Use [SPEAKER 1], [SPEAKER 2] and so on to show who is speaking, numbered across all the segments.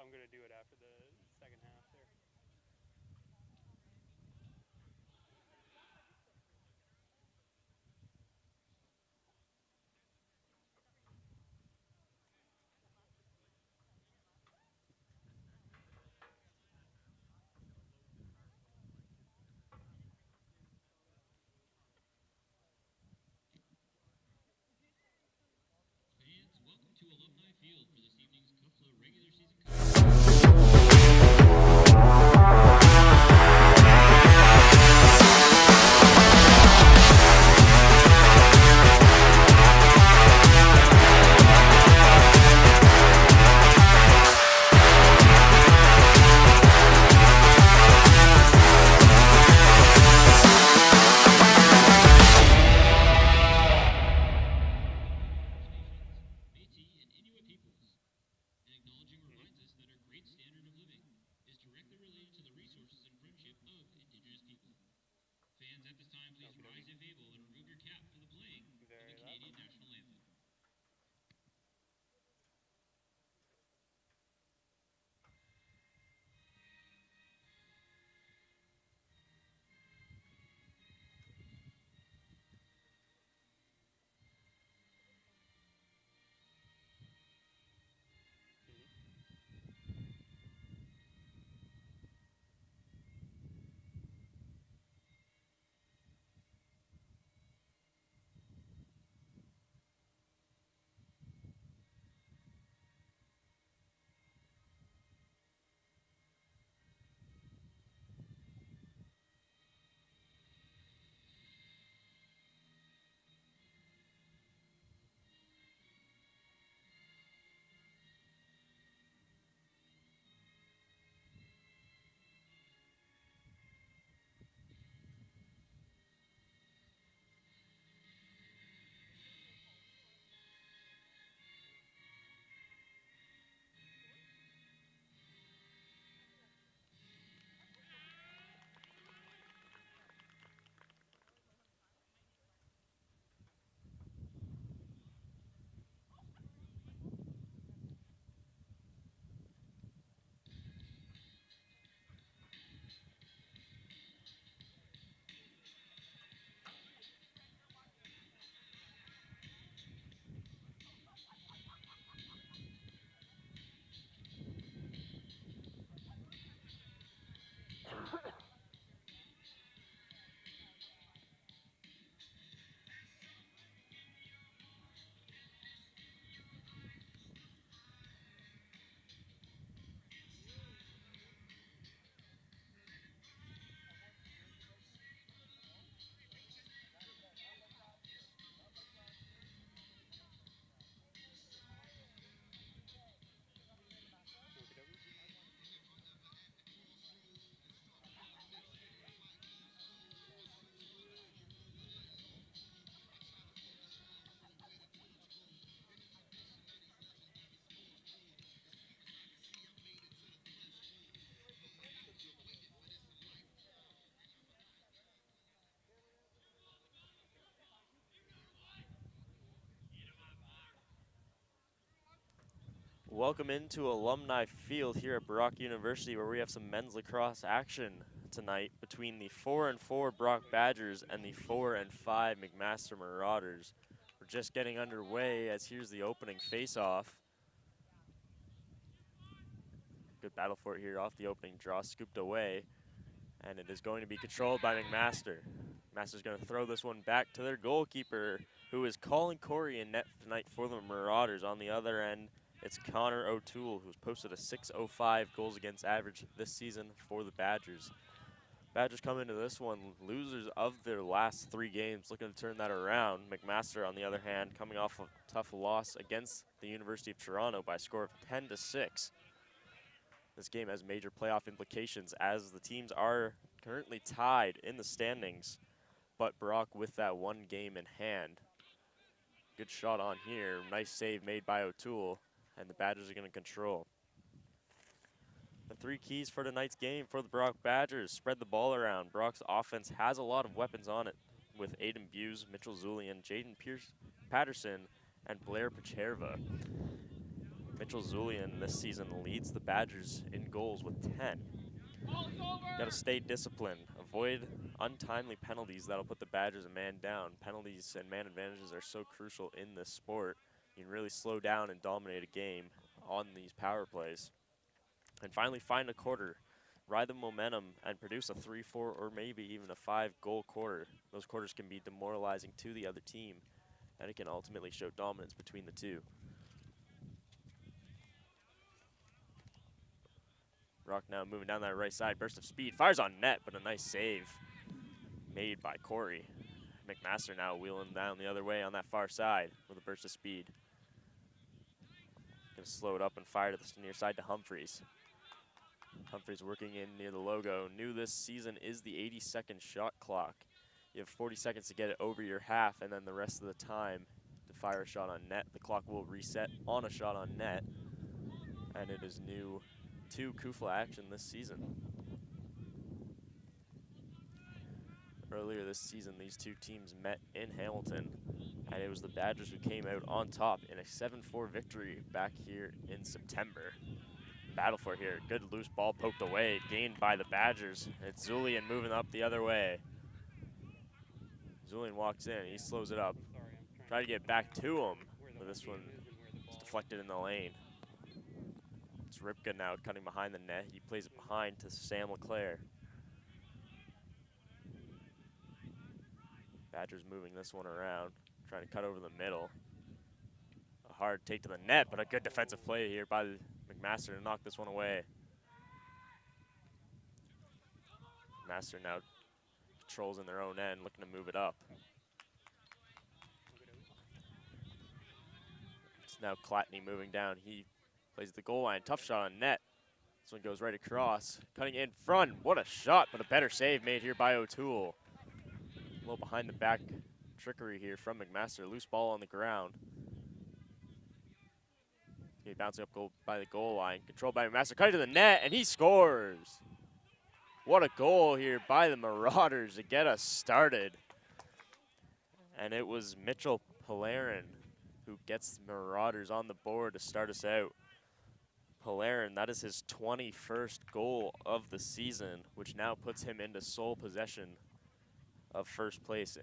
[SPEAKER 1] I'm going to do it after the second half there.
[SPEAKER 2] Fans, welcome to Alumni Field for this evening's couple of regular season. Fans, at this time, please rise if able and remove your cap for the playing of the Canadian national anthem.
[SPEAKER 3] Welcome into Alumni Field here at Brock University, where we have some men's lacrosse action tonight between the 4-4 Brock Badgers and the 4-5 McMaster Marauders. We're just getting underway as here's the opening face-off. Good battle for it here off the opening draw, scooped away, and it is going to be controlled by McMaster. McMaster's going to throw this one back to their goalkeeper, who is Colin Corey in net tonight for the Marauders. On the other end, it's Connor O'Toole, who's posted a 6.05 goals against average this season for the Badgers. Badgers come into this one losers of their last 3 games, looking to turn that around. McMaster, on the other hand, coming off a tough loss against the University of Toronto by a score of 10-6. This game has major playoff implications as the teams are currently tied in the standings, but Brock with that 1 game in hand. Good shot on here, nice save made by O'Toole, and the Badgers are going to control. The 3 keys for tonight's game for the Brock Badgers: spread the ball around. Brock's offense has a lot of weapons on it, with Aiden Buse, Mitchell Zulian, Jaden Patterson, and Blair Pacherva. Mitchell Zulian this season leads the Badgers in goals with 10. Got to stay disciplined. Avoid untimely penalties that'll put the Badgers a man down. Penalties and man advantages are so crucial in this sport. You can really slow down and dominate a game on these power plays. And finally, find a quarter. Ride the momentum and produce a 3-4 or maybe even a 5-goal quarter. Those quarters can be demoralizing to the other team, and it can ultimately show dominance between the two. Rock now moving down that right side, burst of speed, fires on net, but a nice save made by Corey. McMaster now wheeling down the other way on that far side with a burst of speed. Gonna slow it up and fire to the near side to Humphreys. Humphreys working in near the logo. New this season is the 80-second shot clock. You have 40 seconds to get it over your half, and then the rest of the time to fire a shot on net. The clock will reset on a shot on net, and it is new to Kufla action this season. Earlier this season, these two teams met in Hamilton, and it was the Badgers who came out on top in a 7-4 victory back here in September. Battle for here, good loose ball poked away, gained by the Badgers. It's Zulian moving up the other way. Zulian walks in, he slows it up. Try to get back to him, but this one is deflected in the lane. It's Ripka now cutting behind the net. He plays it behind to Sam LeClaire. Badgers moving this one around, trying to cut over the middle. A hard take to the net, but a good defensive play here by McMaster to knock this one away. McMaster now controls in their own end, looking to move it up. It's now Clatney moving down. He plays the goal line, tough shot on net. This one goes right across, cutting in front. What a shot, but a better save made here by O'Toole. A little behind the back trickery here from McMaster. Loose ball on the ground. He bouncing up goal by the goal line. Controlled by McMaster, cutting to the net, and he scores. What a goal here by the Marauders to get us started. And it was Mitchell Polarin who gets the Marauders on the board to start us out. Polarin, that is his 21st goal of the season, which now puts him into sole possession of first place.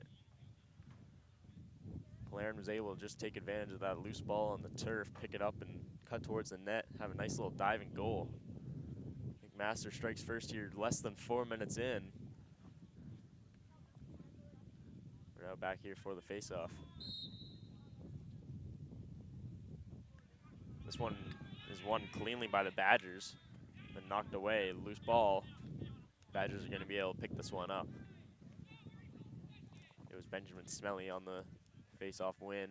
[SPEAKER 3] Polarin was able to just take advantage of that loose ball on the turf, pick it up and cut towards the net, have a nice little diving goal. McMaster strikes first here less than 4 minutes in. We're now back here for the face-off. This one is won cleanly by the Badgers, then knocked away, loose ball. Badgers are gonna be able to pick this one up. It was Benjamin Smelly on the face-off win.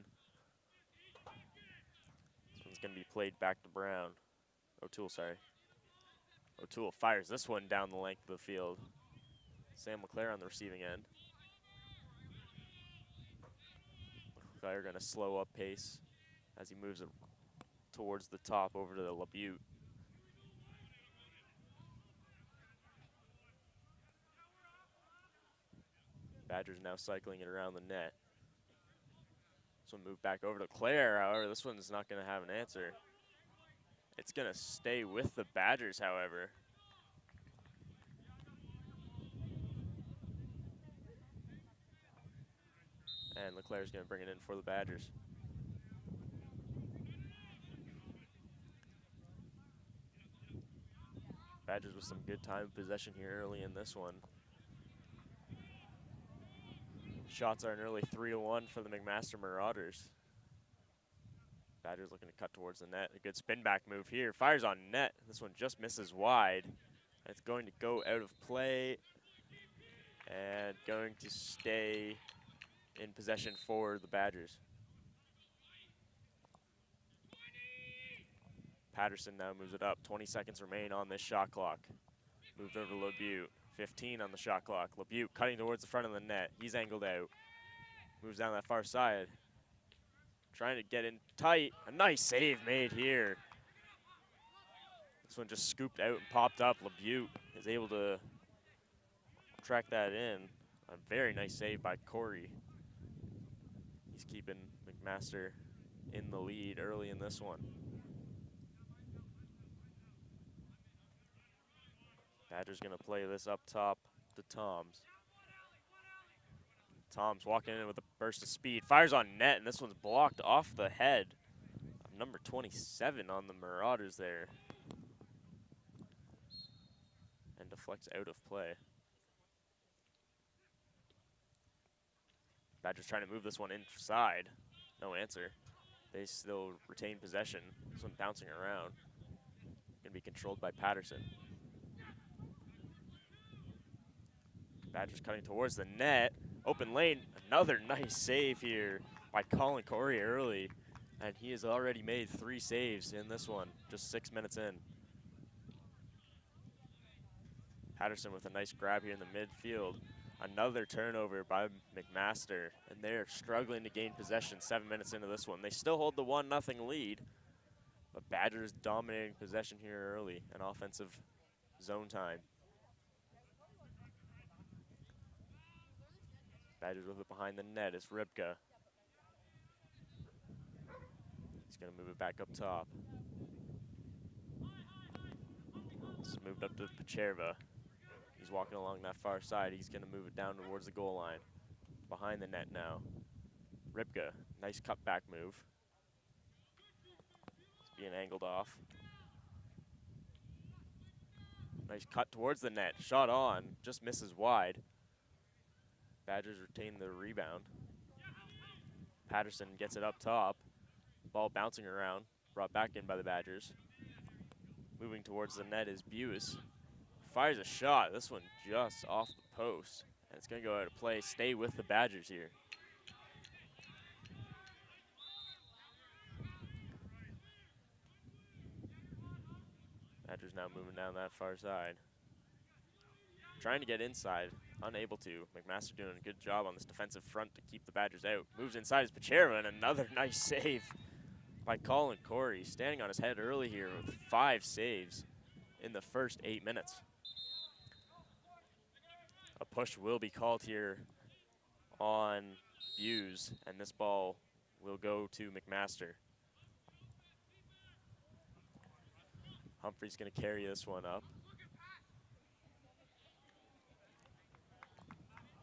[SPEAKER 3] This one's gonna be played back to Brown. O'Toole, sorry. O'Toole fires this one down the length of the field. Sam LeClaire on the receiving end. LeClaire gonna slow up pace as he moves it towards the top over to the LeBute. Badgers now cycling it around the net. This one moved back over to Claire, however, this one's not gonna have an answer. It's gonna stay with the Badgers, however. And LeClaire's gonna bring it in for the Badgers. Badgers with some good time of possession here early in this one. Shots are an early 3-1 for the McMaster Marauders. Badgers looking to cut towards the net. A good spin back move here. Fires on net. This one just misses wide. It's going to go out of play and going to stay in possession for the Badgers. Patterson now moves it up. 20 seconds remain on this shot clock. Moved over to LeBute. 15 on the shot clock. LeBute cutting towards the front of the net. He's angled out. Moves down that far side. Trying to get in tight. A nice save made here. This one just scooped out and popped up. LeBute is able to track that in. A very nice save by Corey. He's keeping McMaster in the lead early in this one. Badgers gonna play this up top to Toms. Toms walking in with a burst of speed, fires on net, and this one's blocked off the head of number 27 on the Marauders there. And deflects out of play. Badgers trying to move this one inside. No answer. They still retain possession. This one bouncing around. Gonna be controlled by Patterson. Badgers cutting towards the net. Open lane, another nice save here by Colin Corey early. And he has already made 3 saves in this one, just 6 minutes in. Patterson with a nice grab here in the midfield. Another turnover by McMaster, and they're struggling to gain possession 7 minutes into this one. They still hold the 1-0 lead, but Badgers dominating possession here early and offensive zone time. Badgers with it behind the net is Rybka. He's gonna move it back up top. It's moved up to Pacherva. He's walking along that far side. He's gonna move it down towards the goal line. Behind the net now. Rybka, nice cutback move. It's being angled off. Nice cut towards the net, shot on, just misses wide. Badgers retain the rebound. Patterson gets it up top. Ball bouncing around, brought back in by the Badgers. Moving towards the net is Bewis. Fires a shot, this one just off the post. And it's gonna go out of play, stay with the Badgers here. Badgers now moving down that far side. Trying to get inside, unable to. McMaster doing a good job on this defensive front to keep the Badgers out. Moves inside is Pacherva, and another nice save by Colin Corey. Standing on his head early here with 5 saves in the first 8 minutes. A push will be called here on Hughes, and this ball will go to McMaster. Humphrey's gonna carry this one up.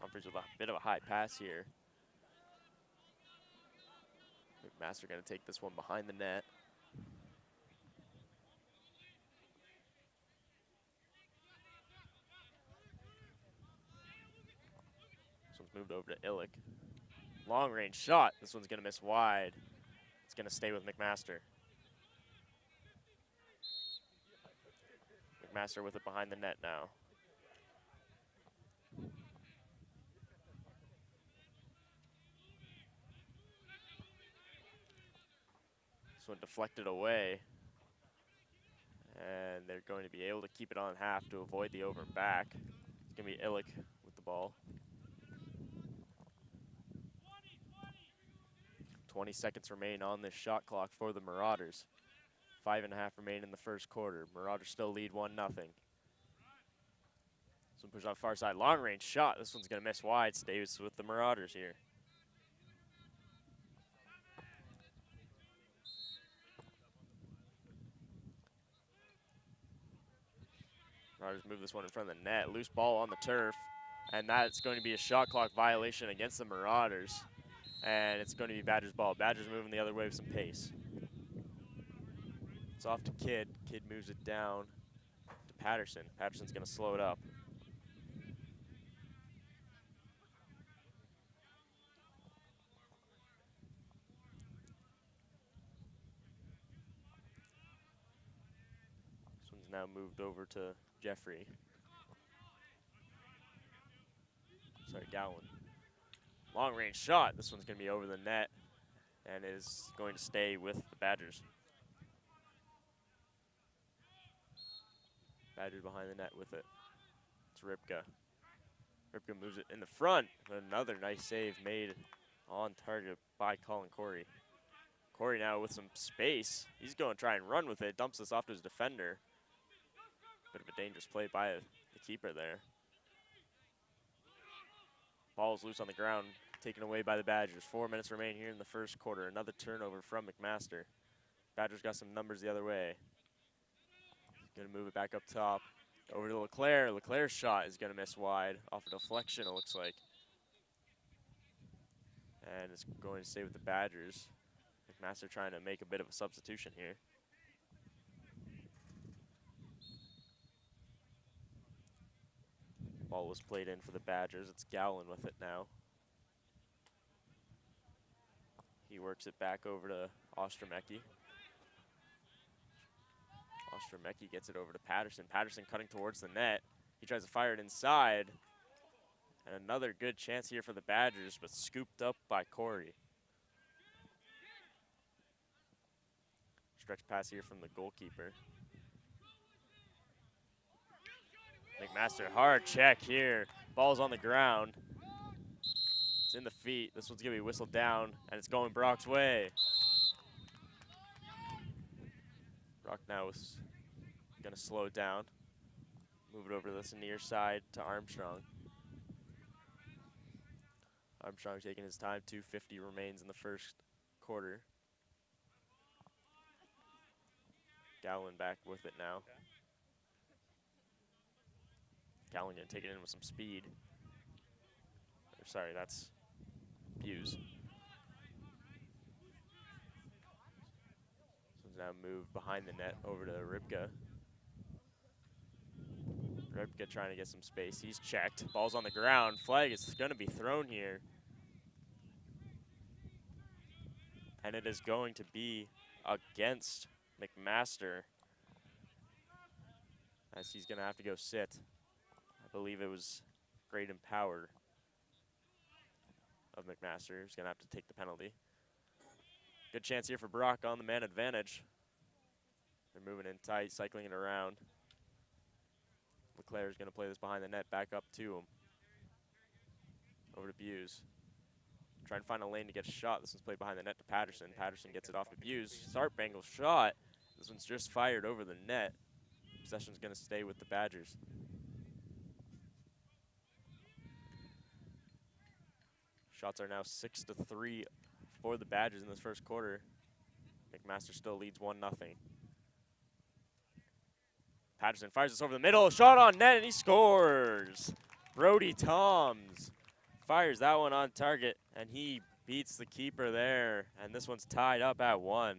[SPEAKER 3] Humphreys with a bit of a high pass here. McMaster gonna take this one behind the net. This one's moved over to Illick. Long range shot. This one's gonna miss wide. It's gonna stay with McMaster. McMaster with it behind the net now. This one deflected away. And they're going to be able to keep it on half to avoid the over and back. It's gonna be Illick with the ball. 20 seconds remain on this shot clock for the Marauders. 5.5 remain in the first quarter. Marauders still lead 1-0. This one pushed on far side, long range shot. This one's gonna miss wide, stays with the Marauders here. Marauders move this one in front of the net. Loose ball on the turf, and that's going to be a shot clock violation against the Marauders. And it's going to be Badgers ball. Badgers moving the other way with some pace. It's off to Kidd. Kidd moves it down to Patterson. Patterson's gonna slow it up. This one's now moved over to Jeffrey. Sorry, Gowan. Long range shot. This one's gonna be over the net and is going to stay with the Badgers. Badgers behind the net with it. It's Rybka. Rybka moves it in the front. Another nice save made on target by Colin Corey. Corey now with some space. He's going to try and run with it. Dumps this off to his defender. Bit of a dangerous play by the keeper there. Ball's loose on the ground, taken away by the Badgers. 4 minutes remain here in the first quarter. Another turnover from McMaster. Badgers got some numbers the other way. Gonna move it back up top. Over to Leclerc. Leclerc's shot is going to miss wide off a deflection, it looks like. And it's going to stay with the Badgers. McMaster trying to make a bit of a substitution here. Ball was played in for the Badgers. It's Gowlin with it now. He works it back over to Ostromecki. Ostromecki gets it over to Patterson. Patterson cutting towards the net. He tries to fire it inside. And another good chance here for the Badgers, but scooped up by Corey. Stretch pass here from the goalkeeper. McMaster, hard check here. Ball's on the ground. It's in the feet. This one's going to be whistled down, and it's going Brock's way. Brock now is going to slow it down. Move it over to this near side to Armstrong. Armstrong taking his time. 2:50 remains in the first quarter. Gowlin back with it now. Gowlin going to take it in with some speed. Or sorry, that's Hughes. This one's now moved behind the net over to Rybka. Rybka trying to get some space. He's checked. Ball's on the ground. Flag is going to be thrown here. And it is going to be against McMaster, as he's going to have to go sit. I believe it was Great and Power of McMaster who's going to have to take the penalty. Good chance here for Brock on the man advantage. They're moving in tight, cycling it around. Leclerc is going to play this behind the net, back up to him. Over to Buse. Trying to find a lane to get a shot. This one's played behind the net to Patterson. Patterson gets it off to Buse. Sharp angle shot. This one's just fired over the net. Possession's going to stay with the Badgers. Shots are now 6-3 for the Badgers in this first quarter. McMaster still leads 1-0. Patterson fires this over the middle. Shot on net, and he scores. Brody Toms fires that one on target, and he beats the keeper there. And this one's tied up at 1.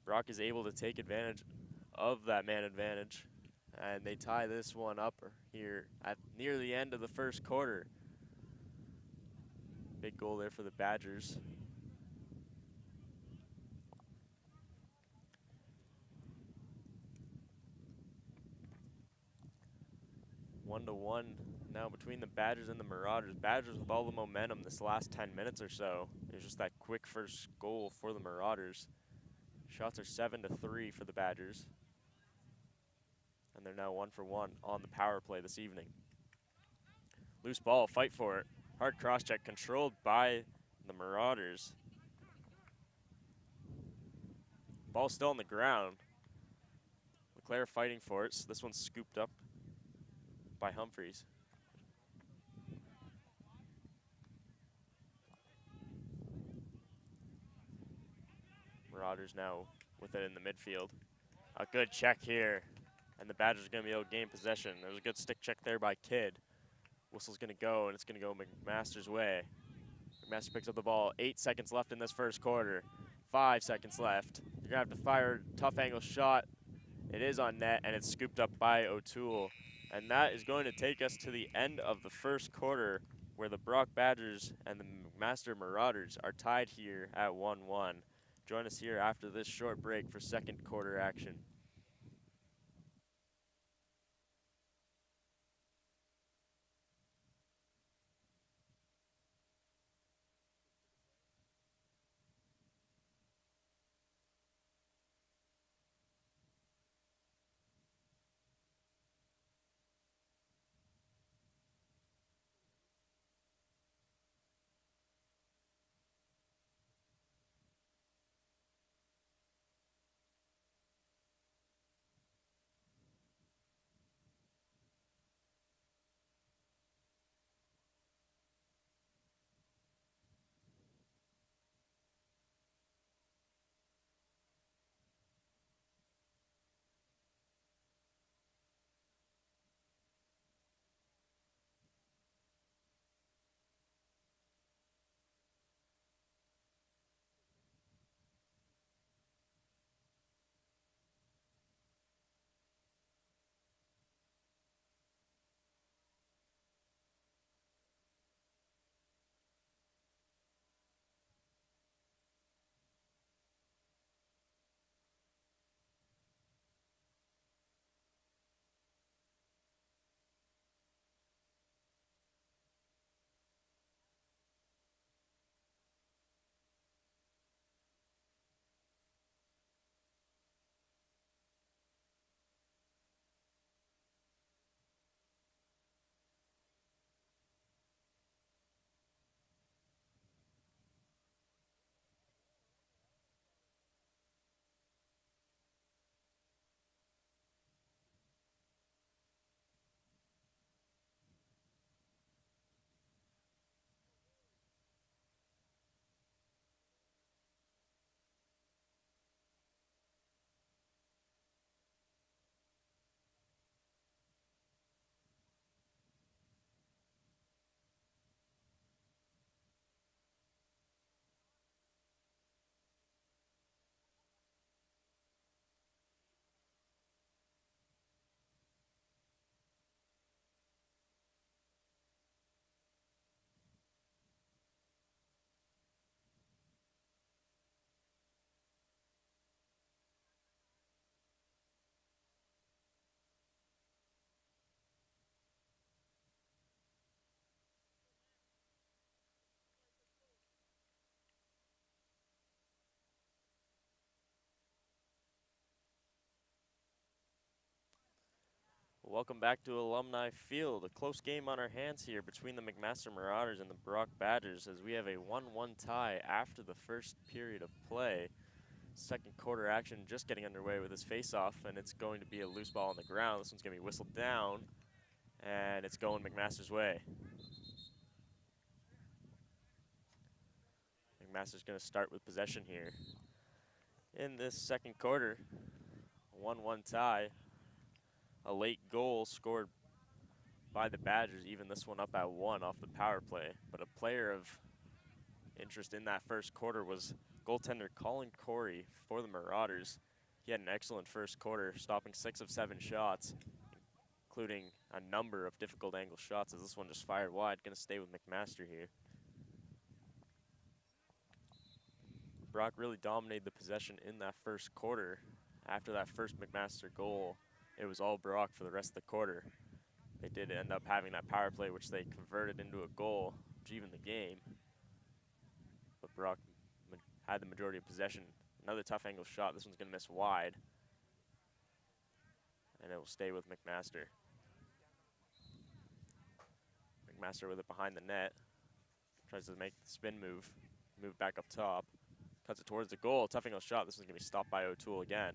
[SPEAKER 3] Brock is able to take advantage of that man advantage, and they tie this one up here at near the end of the first quarter. Big goal there for the Badgers. One to one now between the Badgers and the Marauders. Badgers with all the momentum this last 10 minutes or so. It was just that quick first goal for the Marauders. Shots are 7-3 for the Badgers. And they're now 1-for-1 on the power play this evening. Loose ball, fight for it. Hard cross check controlled by the Marauders. Ball still on the ground. Leclerc fighting for it, so this one's scooped up by Humphreys. Marauders now with it in the midfield. A good check here, and the Badgers are going to be able to gain possession. There's a good stick check there by Kidd. Whistle's going to go, and it's going to go McMaster's way. McMaster picks up the ball. 8 seconds left in this first quarter. 5 seconds left. You're going to have to fire a tough angle shot. It is on net, and it's scooped up by O'Toole. And that is going to take us to the end of the first quarter, where the Brock Badgers and the McMaster Marauders are tied here at 1-1. Join us here after this short break for second quarter action. Welcome back to Alumni Field. A close game on our hands here between the McMaster Marauders and the Brock Badgers as we have a 1-1 tie after the first period of play. Second quarter action just getting underway with this face-off, and it's going to be a loose ball on the ground. This one's going to be whistled down, and it's going McMaster's way. McMaster's going to start with possession here. In this second quarter, 1-1 tie. A late goal scored by the Badgers, even this one up at 1 off the power play. But a player of interest in that first quarter was goaltender Colin Corey for the Marauders. He had an excellent first quarter, stopping 6 of 7 shots, including a number of difficult angle shots as this one just fired wide. Going to stay with McMaster here. Brock really dominated the possession in that first quarter. After that first McMaster goal, it was all Brock for the rest of the quarter. They did end up having that power play, which they converted into a goal, which evened the game. But Brock had the majority of possession. Another tough angle shot. This one's going to miss wide. And it will stay with McMaster. McMaster with it behind the net. Tries to make the spin move. Move back up top. Cuts it towards the goal. Tough angle shot. This one's going to be stopped by O'Toole again.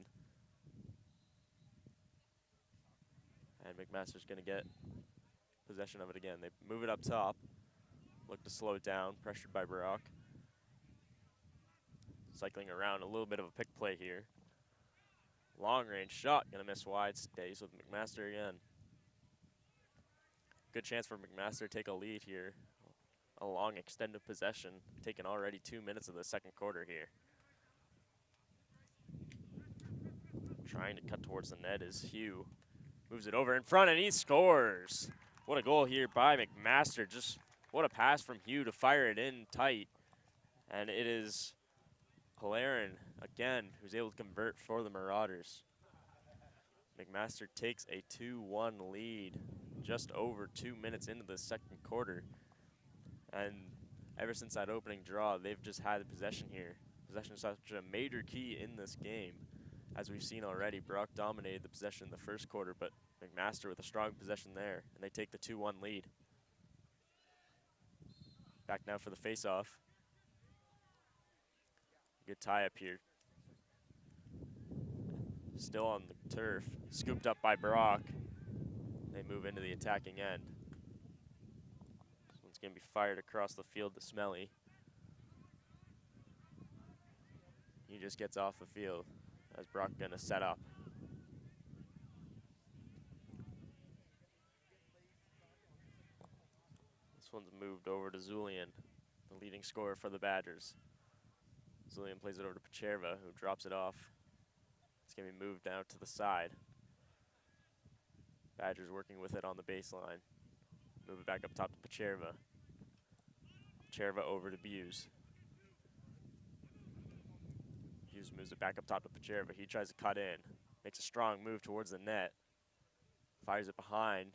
[SPEAKER 3] And McMaster's going to get possession of it again. They move it up top. Look to slow it down. Pressured by Brock. Cycling around, a little bit of a pick play here. Long range shot. Going to miss wide. Stays with McMaster again. Good chance for McMaster to take a lead here. A long extended possession. Taking already 2 minutes of the second quarter here. Trying to cut towards the net is Hugh. Moves it over in front, and he scores. What a goal here by McMaster. Just what a pass from Hugh to fire it in tight. And it is Polarin, again, who's able to convert for the Marauders. McMaster takes a 2-1 lead just over 2 minutes into the second quarter. And ever since that opening draw, they've just had the possession here. Possession is such a major key in this game. As we've seen already, Brock dominated the possession in the first quarter, but McMaster with a strong possession there, and they take the 2-1 lead. Back now for the face-off. Good tie-up here. Still on the turf, scooped up by Brock. They move into the attacking end. This one's going to be fired across the field to Smelly. He just gets off the field. As Brock gonna set up. This one's moved over to Zulian, the leading scorer for the Badgers. Zulian plays it over to Pacherva, who drops it off. It's gonna be moved down to the side. Badgers working with it on the baseline. Move it back up top to Pacherva. Pacherva over to Buse. Hughes moves it back up top to Pacherva. He tries to cut in. Makes a strong move towards the net. Fires it behind.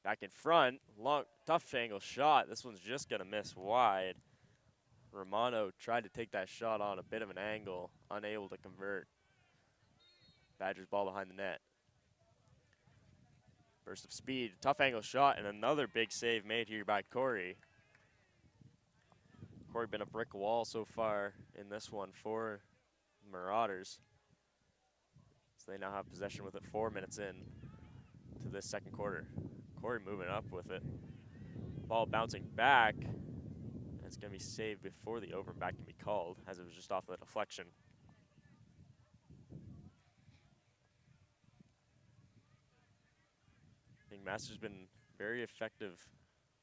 [SPEAKER 3] Back in front. Long, tough angle shot. This one's just going to miss wide. Romano tried to take that shot on a bit of an angle. Unable to convert. Badgers ball behind the net. Burst of speed. Tough angle shot and another big save made here by Corey. Corey been a brick wall so far in this one for Marauders. So they now have possession with it 4 minutes in to this second quarter. Corey moving up with it. Ball bouncing back. And it's going to be saved before the over and back can be called, as it was just off the deflection. McMaster's been very effective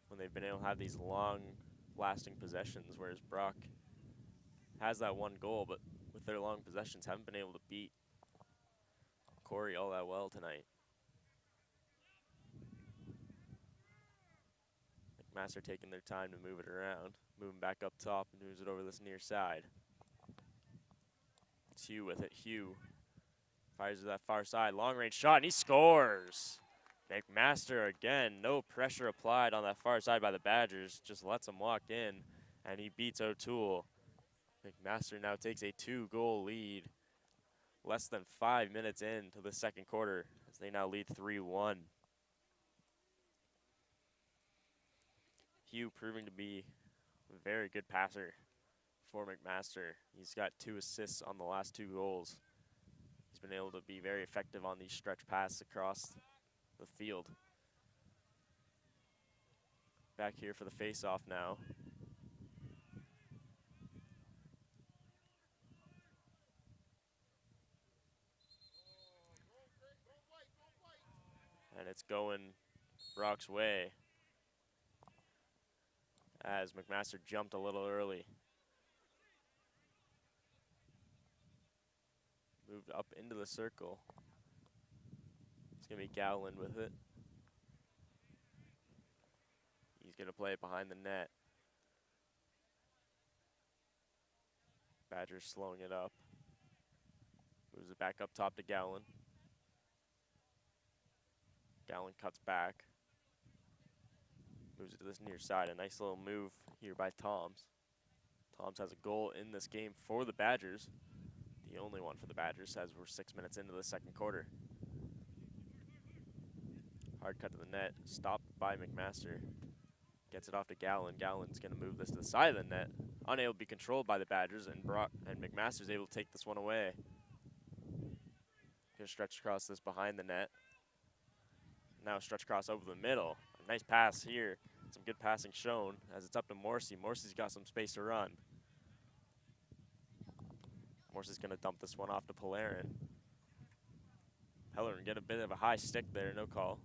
[SPEAKER 3] when they've been able to have these long lasting possessions, whereas Brock has that one goal, but with their long possessions haven't been able to beat Corey all that well tonight. McMaster taking their time to move it around, moving back up top and moves it over this near side. It's Hugh with it. Hugh fires to that far side, long range shot, and he scores. McMaster again, no pressure applied on that far side by the Badgers, just lets him walk in, and he beats O'Toole. McMaster now takes a 2-goal lead, less than 5 minutes into the second quarter. as they now lead 3-1. Hugh proving to be a very good passer for McMaster. He's got 2 assists on the last 2 goals. He's been able to be very effective on these stretch passes across the field. Back here for the face-off now. And it's going Brock's way as McMaster jumped a little early. Moved up into the circle. It's going to be Gowland with it. He's going to play it behind the net. Badgers slowing it up. Moves it back up top to Gowland. Gowland cuts back. Moves it to this near side. A nice little move here by Toms. Toms has a goal in this game for the Badgers. The only one for the Badgers as we're 6 minutes into the second quarter. Hard cut to the net. Stopped by McMaster. Gets it off to Gowland. Gowland's going to move this to the side of the net. Unable to be controlled by the Badgers, and McMaster's able to take this one away. Going to stretch across this behind the net. Now stretch across over the middle. A nice pass here. Some good passing shown as it's up to Morrissey. Morrissey's got some space to run. Morrissey's going to dump this one off to Pellerin. Pellerin get a bit of a high stick there, no call.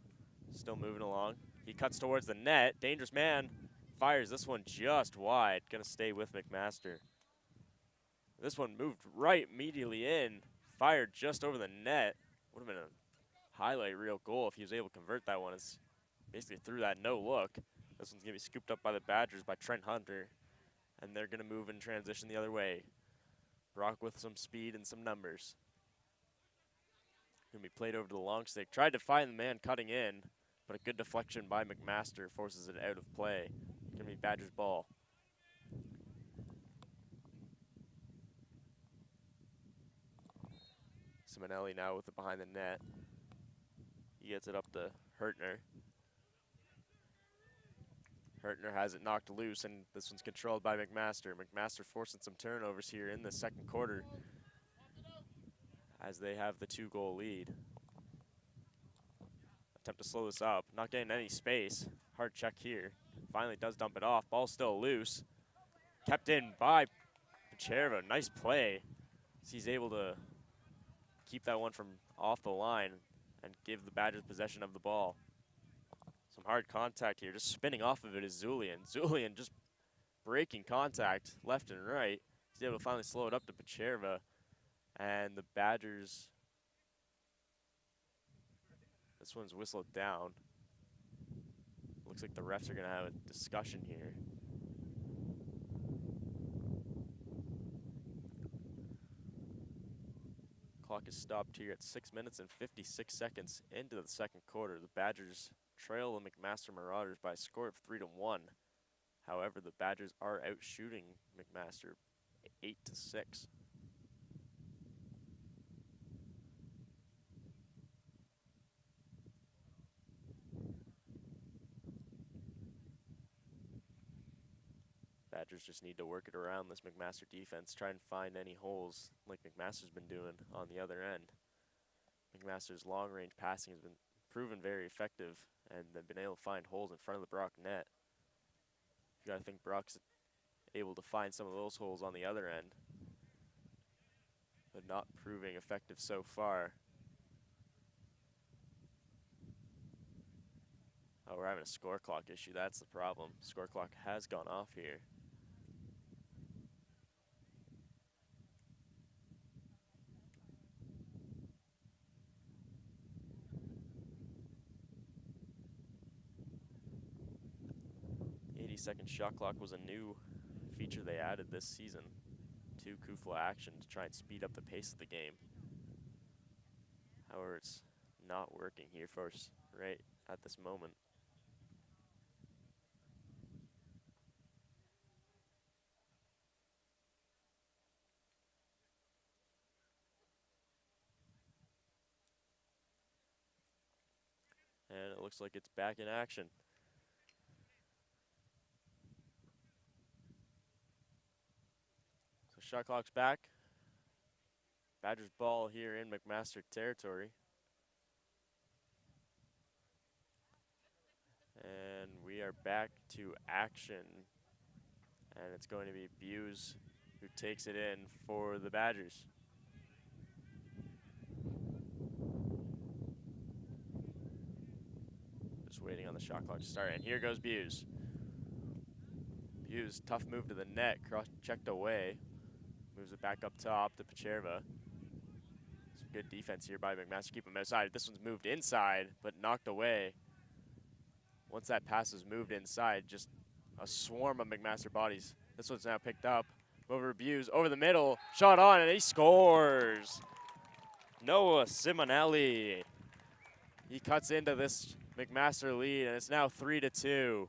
[SPEAKER 3] Still moving along. He cuts towards the net. Dangerous man fires this one just wide. Going to stay with McMaster. This one moved right immediately in. Fired just over the net. Would have been a highlight reel goal if he was able to convert that one. It's basically through that no look. This one's going to be scooped up by the Badgers by Trent Hunter. And they're going to move and transition the other way. Brock with some speed and some numbers. Going to be played over to the long stick. Tried to find the man cutting in, but a good deflection by McMaster forces it out of play. Going to be Badgers ball. Simonelli now with it behind the net. He gets it up to Hertner. Hertner has it knocked loose, and this one's controlled by McMaster. McMaster forcing some turnovers here in the second quarter as they have the 2-goal lead. Attempt to slow this up. Not getting any space. Hard check here. Finally does dump it off. Ball's still loose. Kept in by Pacherva. Nice play. He's able to keep that one from off the line and give the Badgers possession of the ball. Some hard contact here. Just spinning off of it is Zulian. Zulian just breaking contact left and right. He's able to finally slow it up to Pacherva. And the Badgers, this one's whistled down. Looks like the refs are going to have a discussion here. Clock is stopped here at 6 minutes and 56 seconds into the second quarter. The Badgers trail the McMaster Marauders by a score of 3-1. However, the Badgers are out shooting McMaster 8-6. Badgers just need to work it around this McMaster defense, try and find any holes like McMaster's been doing on the other end. McMaster's long-range passing has been proven very effective, and they've been able to find holes in front of the Brock net. You gotta think Brock's able to find some of those holes on the other end, but not proving effective so far. Oh, we're having a score clock issue. That's the problem. Score clock has gone off here. The 80-second shot clock was a new feature they added this season to Kufla Action to try and speed up the pace of the game. However, it's not working here for us right at this moment. looks like it's back in action. So shot clock's back. Badgers ball here in McMaster territory. And we are back to action. And it's going to be Buse who takes it in for the Badgers. Just waiting on the shot clock to start, and here goes Buse. Buse, tough move to the net, cross-checked away. Moves it back up top to Pacherva. Some good defense here by McMaster, keep him outside. This one's moved inside, but knocked away. Once that pass is moved inside, just a swarm of McMaster bodies. This one's now picked up. Over Buse, over the middle, shot on, and he scores. Noah Simonelli. He cuts into this McMaster lead, and it's now 3-2.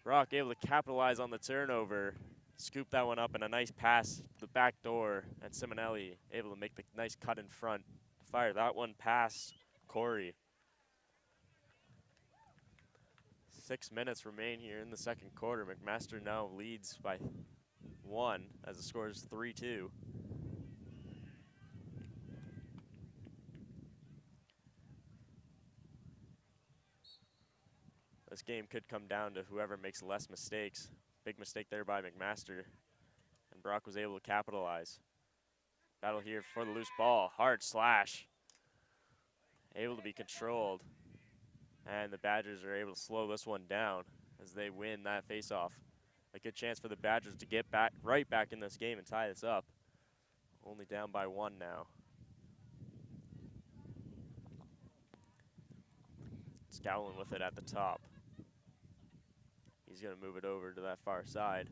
[SPEAKER 3] Brock able to capitalize on the turnover, scoop that one up, and a nice pass to the back door, and Simonelli able to make the nice cut in front. Fire that one past Corey. 6 minutes remain here in the second quarter. McMaster now leads by 1 as the score is 3-2. This game could come down to whoever makes less mistakes. Big mistake there by McMaster, and Brock was able to capitalize. Battle here for the loose ball, hard slash. Able to be controlled, and the Badgers are able to slow this one down as they win that faceoff. A good chance for the Badgers to get back right back in this game and tie this up. Only down by 1 now. Scowling with it at the top. He's going to move it over to that far side.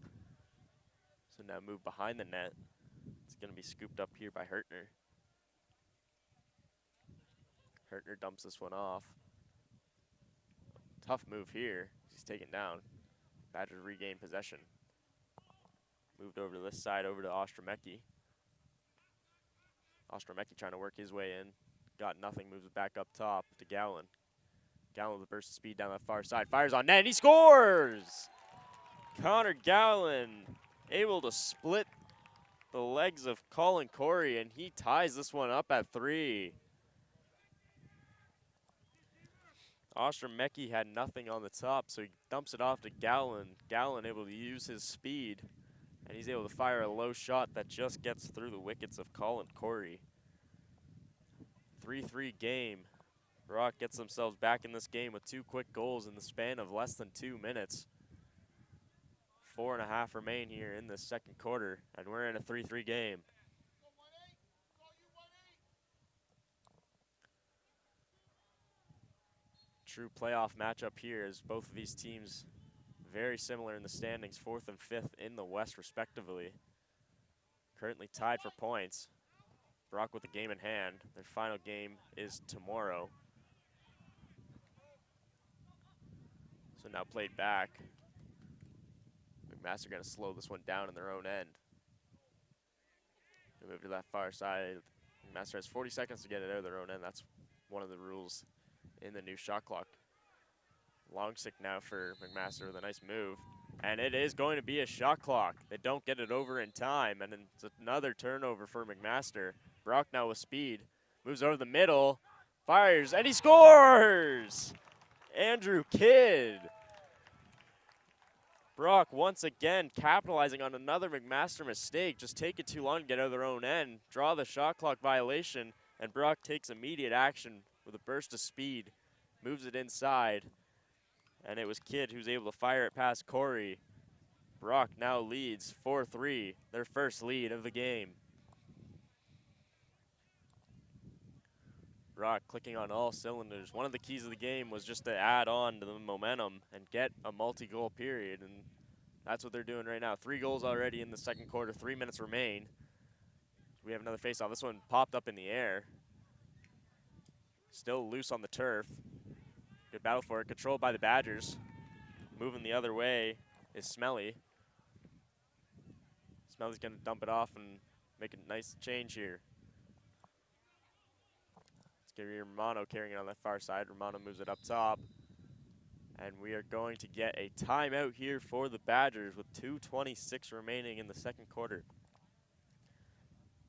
[SPEAKER 3] So now move behind the net. It's going to be scooped up here by Hertner. Hertner dumps this one off. Tough move here. He's taken down. Badgers regain possession. Moved over to this side, over to Ostromecki. Ostromecki trying to work his way in. Got nothing, moves it back up top to Gowan. Gowan with a burst of speed down that far side. Fires on net, and he scores! Connor Gowan able to split the legs of Colin Corey, and he ties this one up at 3. Ostromecki had nothing on the top, so he dumps it off to Gowan. Gowan able to use his speed, and he's able to fire a low shot that just gets through the wickets of Colin Corey. 3-3 game. Brock gets themselves back in this game with 2 quick goals in the span of less than 2 minutes. 4.5 remain here in the second quarter, and we're in a 3-3 game. True playoff matchup here as both of these teams very similar in the standings, 4th and 5th in the West respectively. Currently tied for points. Brock with the game in hand. Their final game is tomorrow. So now played back. McMaster going to slow this one down in their own end. They move to that far side. McMaster has 40 seconds to get it out of their own end. That's one of the rules in the new shot clock. Long stick now for McMaster with a nice move. And it is going to be a shot clock. They don't get it over in time, and it's another turnover for McMaster. Brock now with speed. Moves over the middle, fires, and he scores! Andrew Kidd. Brock once again capitalizing on another McMaster mistake. Just take it too long to get out of their own end. Draw the shot clock violation, and Brock takes immediate action with a burst of speed. Moves it inside, and it was Kidd who's able to fire it past Corey. Brock now leads 4-3, their first lead of the game. Brock clicking on all cylinders. One of the keys of the game was just to add on to the momentum and get a multi-goal period, and that's what they're doing right now. 3 goals already in the second quarter, 3 minutes remain. We have another face-off. This one popped up in the air. Still loose on the turf. Good battle for it, controlled by the Badgers. Moving the other way is Smelly. Smelly's gonna dump it off and make a nice change here. It's going to be Romano carrying it on the far side. Romano moves it up top. And we are going to get a timeout here for the Badgers with 2:26 remaining in the second quarter.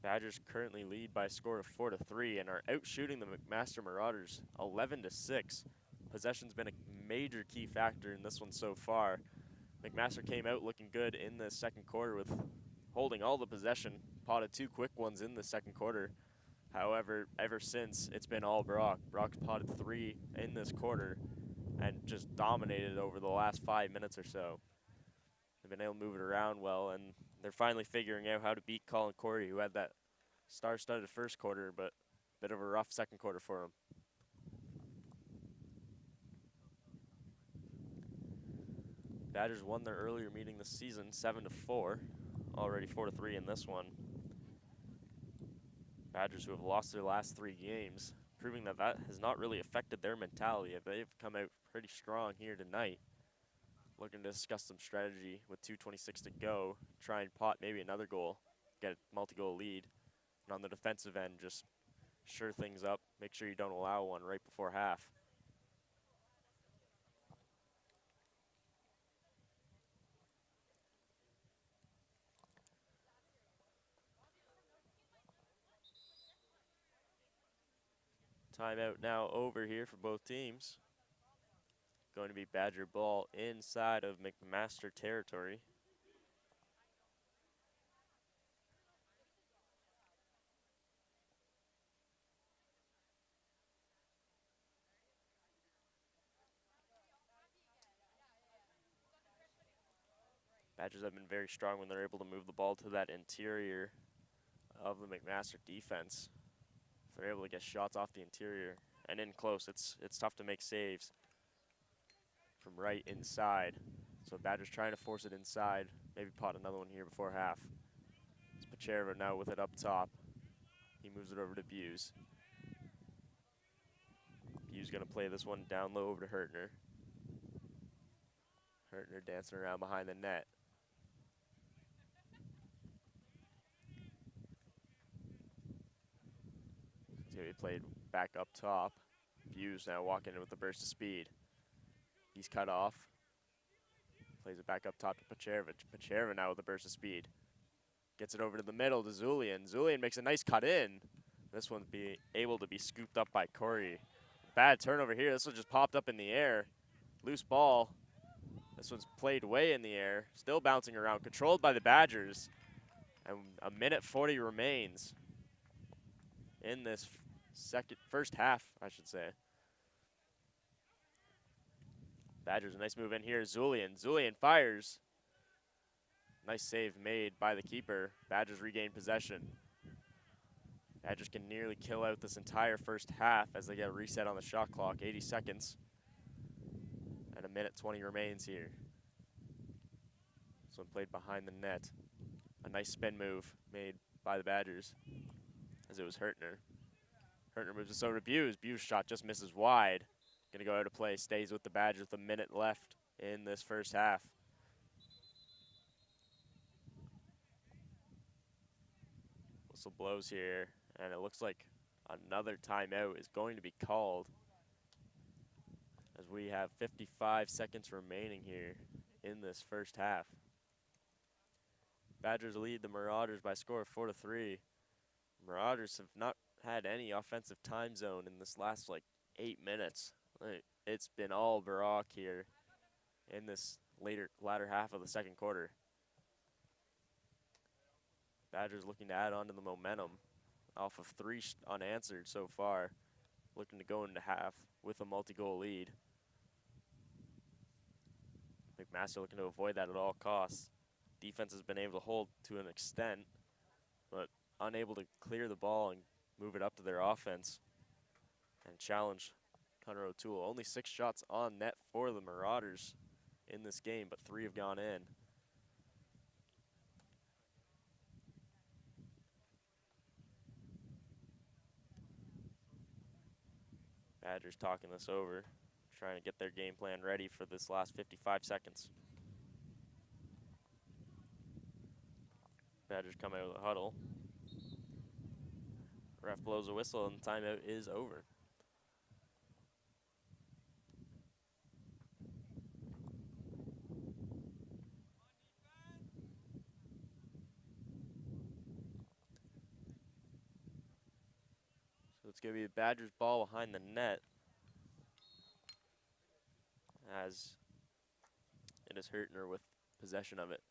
[SPEAKER 3] Badgers currently lead by a score of 4-3 and are outshooting the McMaster Marauders 11-6. Possession's been a major key factor in this one so far. McMaster came out looking good in the second quarter with holding all the possession, potted 2 quick ones in the second quarter. However, ever since, it's been all Brock. Brock's potted 3 in this quarter and just dominated over the last 5 minutes or so. They've been able to move it around well, and they're finally figuring out how to beat Colin Corey, who had that star-studded first quarter, but a bit of a rough second quarter for him. Badgers won their earlier meeting this season 7-4, already 4-3 in this one. Badgers who have lost their last 3 games, proving that that has not really affected their mentality. They've come out pretty strong here tonight. Looking to discuss some strategy with 2:26 to go, try and pot maybe another goal, get a multi-goal lead. And on the defensive end, just sure things up, make sure you don't allow one right before half. Timeout now over here for both teams. Going to be Badger ball inside of McMaster territory. Badgers have been very strong when they're able to move the ball to that interior of the McMaster defense. If they're able to get shots off the interior and in close, it's tough to make saves from right inside. So Badgers trying to force it inside, maybe pot another one here before half. It's Pacherva now with it up top. He moves it over to Buse. Buse gonna play this one down low over to Hertner. Hertner dancing around behind the net. It's gonna be played back up top. Buse now walking in with a burst of speed. He's cut off. Plays it back up top to Pacherva. Pacherva now with a burst of speed. Gets it over to the middle to Zulian. Zulian makes a nice cut in. This one's be able to be scooped up by Corey. Bad turnover here. This one just popped up in the air. Loose ball. This one's played way in the air. Still bouncing around. Controlled by the Badgers. And a minute 40 remains in this first half, I should say. Badgers, a nice move in here. Zulian. Zulian fires. Nice save made by the keeper. Badgers regain possession. Badgers can nearly kill out this entire first half as they get a reset on the shot clock. 80 seconds. And a minute 20 remains here. This one played behind the net. A nice spin move made by the Badgers as it was Hertner. Hertner moves this over to Buse. Buse shot just misses wide. Gonna go out of play, stays with the Badgers with a minute left in this first half. Whistle blows here, and it looks like another timeout is going to be called as we have 55 seconds remaining here in this first half. Badgers lead the Marauders by a score of 4-3. Marauders have not had any offensive time zone in this last 8 minutes. It's been all Barak here in this latter half of the second quarter. Badgers looking to add on to the momentum off of 3 unanswered so far. Looking to go into half with a multi-goal lead. McMaster looking to avoid that at all costs. Defense has been able to hold to an extent, but unable to clear the ball and move it up to their offense and challenge Connor O'Toole. Only 6 shots on net for the Marauders in this game, but 3 have gone in. Badgers talking this over, trying to get their game plan ready for this last 55 seconds. Badgers come out of the huddle. Ref blows a whistle and the timeout is over. So it's going to be the Badgers' ball behind the net as it is Hurtner with possession of it.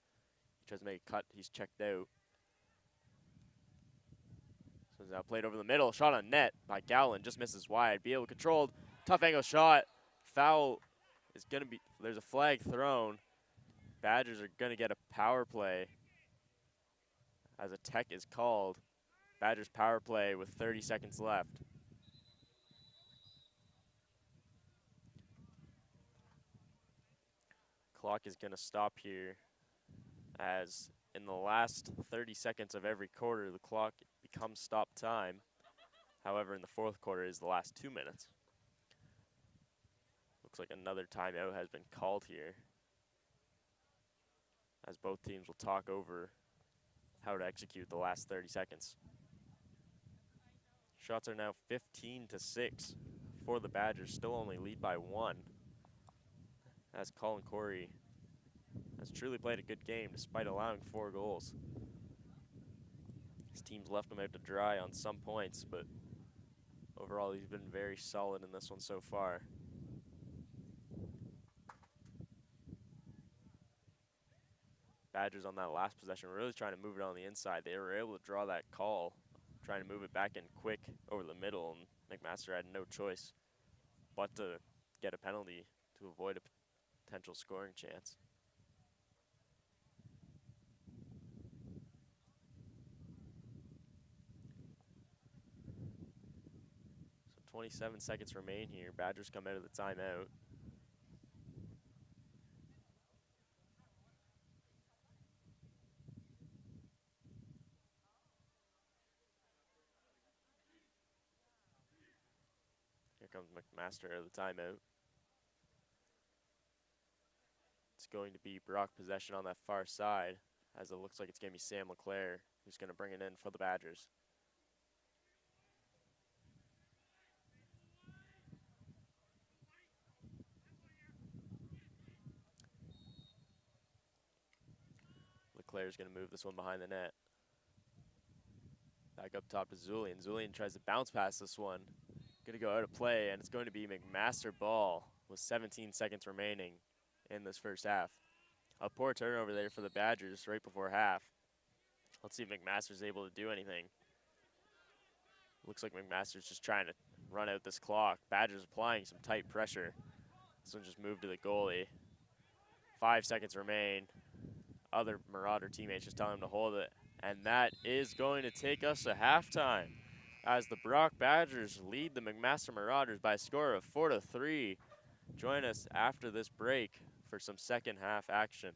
[SPEAKER 3] He tries to make a cut. He's checked out. So it's now played over the middle. Shot on net by Gowland. Just misses wide. Beal controlled. Tough angle shot. Foul is going to be, there's a flag thrown. Badgers are going to get a power play as a tech is called. Badgers power play with 30 seconds left. Clock is going to stop here as in the last 30 seconds of every quarter, the clock becomes stop time. However, in the fourth quarter is the last 2 minutes. Looks like another timeout has been called here, as both teams will talk over how to execute the last 30 seconds. Shots are now 15-6 for the Badgers, still only lead by 1. As Colin Corey has truly played a good game despite allowing 4 goals. His team's left him out to dry on some points, but overall he's been very solid in this one so far. Badgers on that last possession were really trying to move it on the inside. They were able to draw that call, trying to move it back in quick over the middle, and McMaster had no choice but to get a penalty to avoid a potential scoring chance. So 27 seconds remain here. Badgers come out of the timeout. Here comes McMaster out of the timeout. It's going to be Brock possession on that far side, as it looks like it's going to be Sam LeClaire who's going to bring it in for the Badgers. LeClaire's going to move this one behind the net. Back up top to Zulian. Zulian tries to bounce past this one. Going to go out of play, and it's going to be McMaster ball with 17 seconds remaining in this first half. A poor turnover there for the Badgers right before half. Let's see if McMaster's able to do anything. Looks like McMaster's just trying to run out this clock. Badgers applying some tight pressure. This one just moved to the goalie. 5 seconds remain. Other Marauder teammates just telling him to hold it. And that is going to take us to halftime as the Brock Badgers lead the McMaster Marauders by a score of 4-3. Join us after this break for some second half action.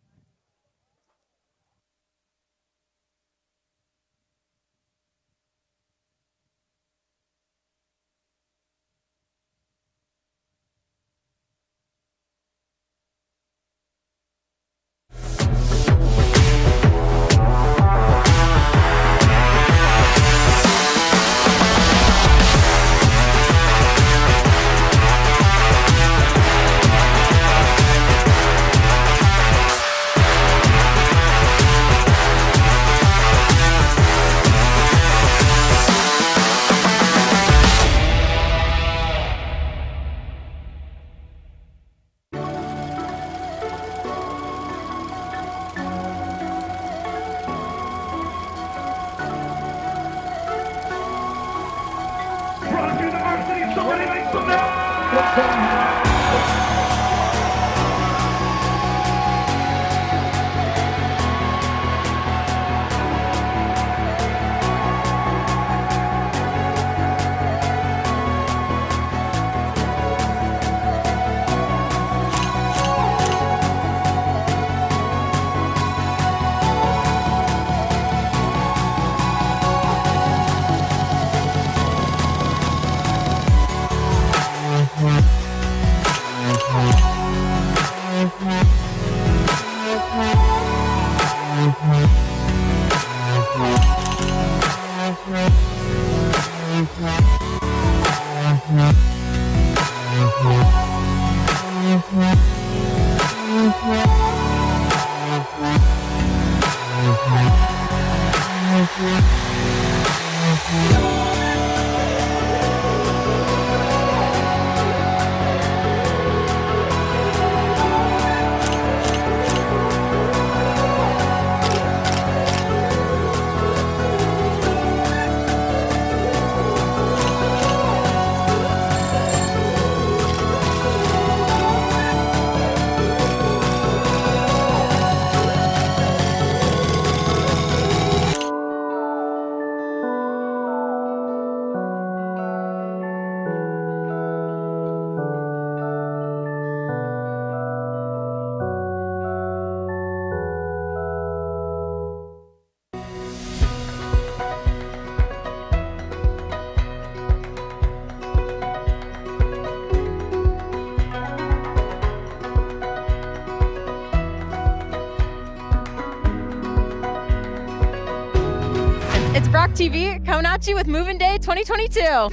[SPEAKER 4] It's Brocktv coming at you with Moving Day 2022.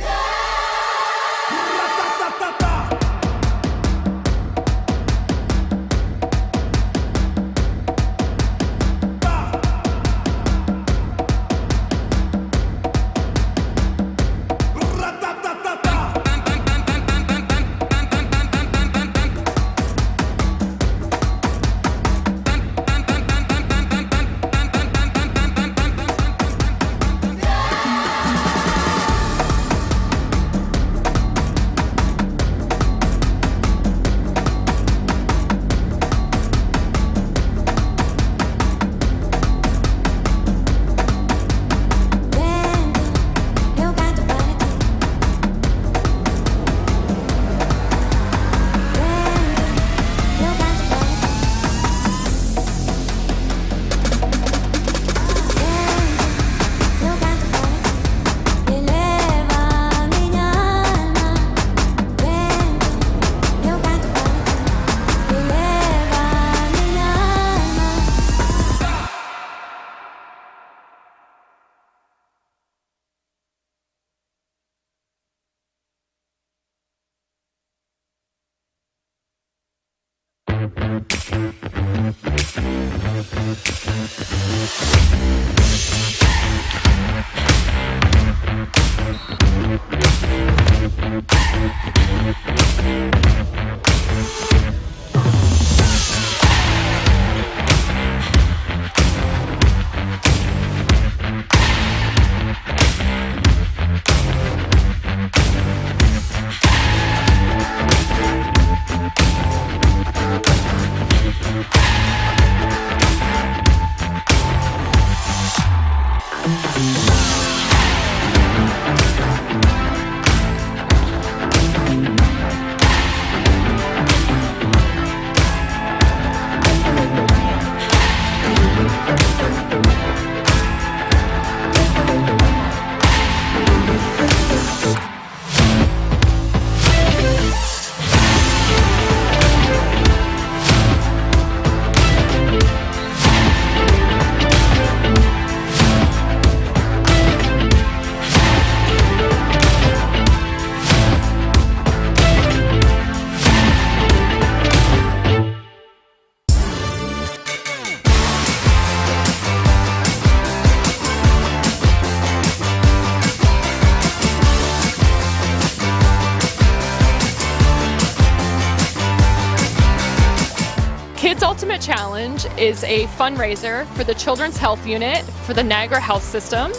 [SPEAKER 4] Kids Ultimate Challenge is a fundraiser for the Children's Health Unit for the Niagara Health System.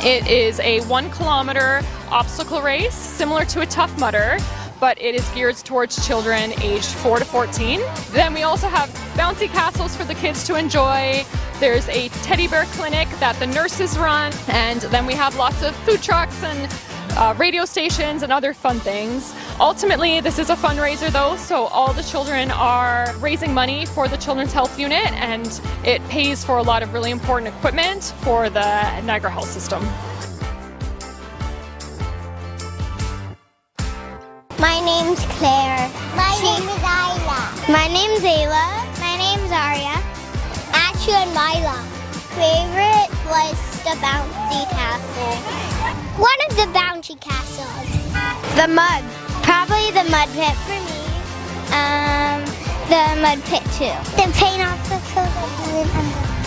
[SPEAKER 4] It is a 1 kilometer obstacle race similar to a Tough Mudder, but it is geared towards children aged 4 to 14. Then we also have bouncy castles for the kids to enjoy. There's a teddy bear clinic that the nurses run, and then we have lots of food trucks and radio stations and other fun things. Ultimately, this is a fundraiser though, so all the children are raising money for the Children's Health Unit, and it pays for a lot of really important equipment for the Niagara Health System.
[SPEAKER 5] My name's Claire. My name is Isla. My name's Ayla. My name's Aria. Ashu and Mila. Favorite was the bouncy castle. One of the bouncy castles. The mud. Probably the mud pit for me. The mud pit too. The paint off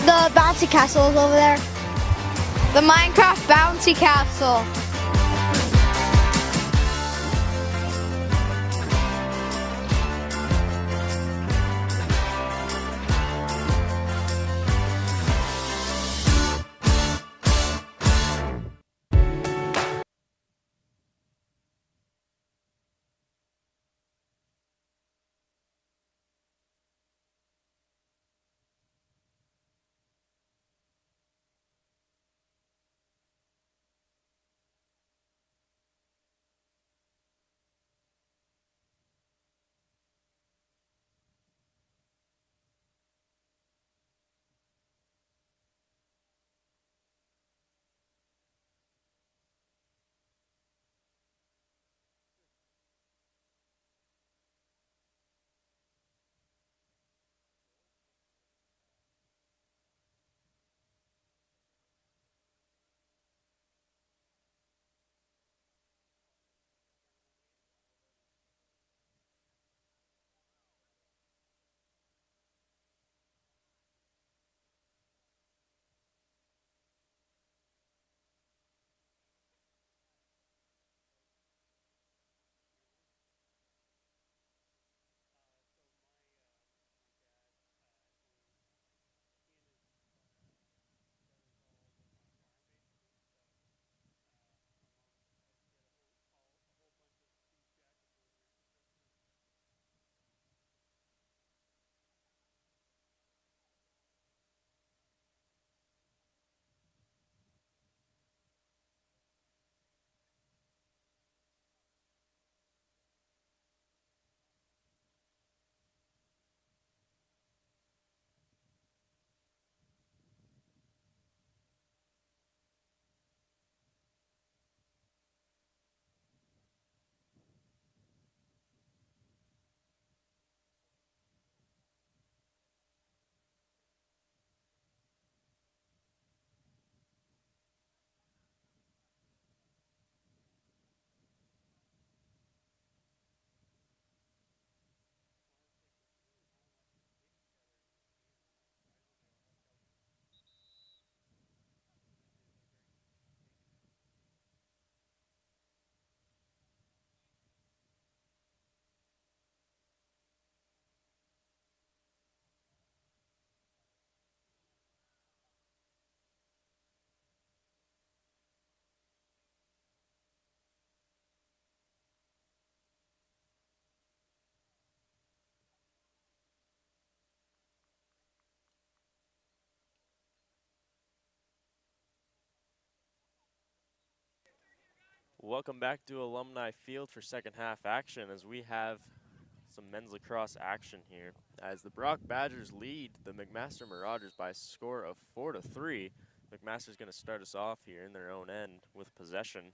[SPEAKER 5] the bouncy castle is over there. The Minecraft bouncy castle.
[SPEAKER 3] Welcome back to Alumni Field for second half action as we have some men's lacrosse action here. As the Brock Badgers lead the McMaster Marauders by a score of 4-3. McMaster's going to start us off here in their own end with possession.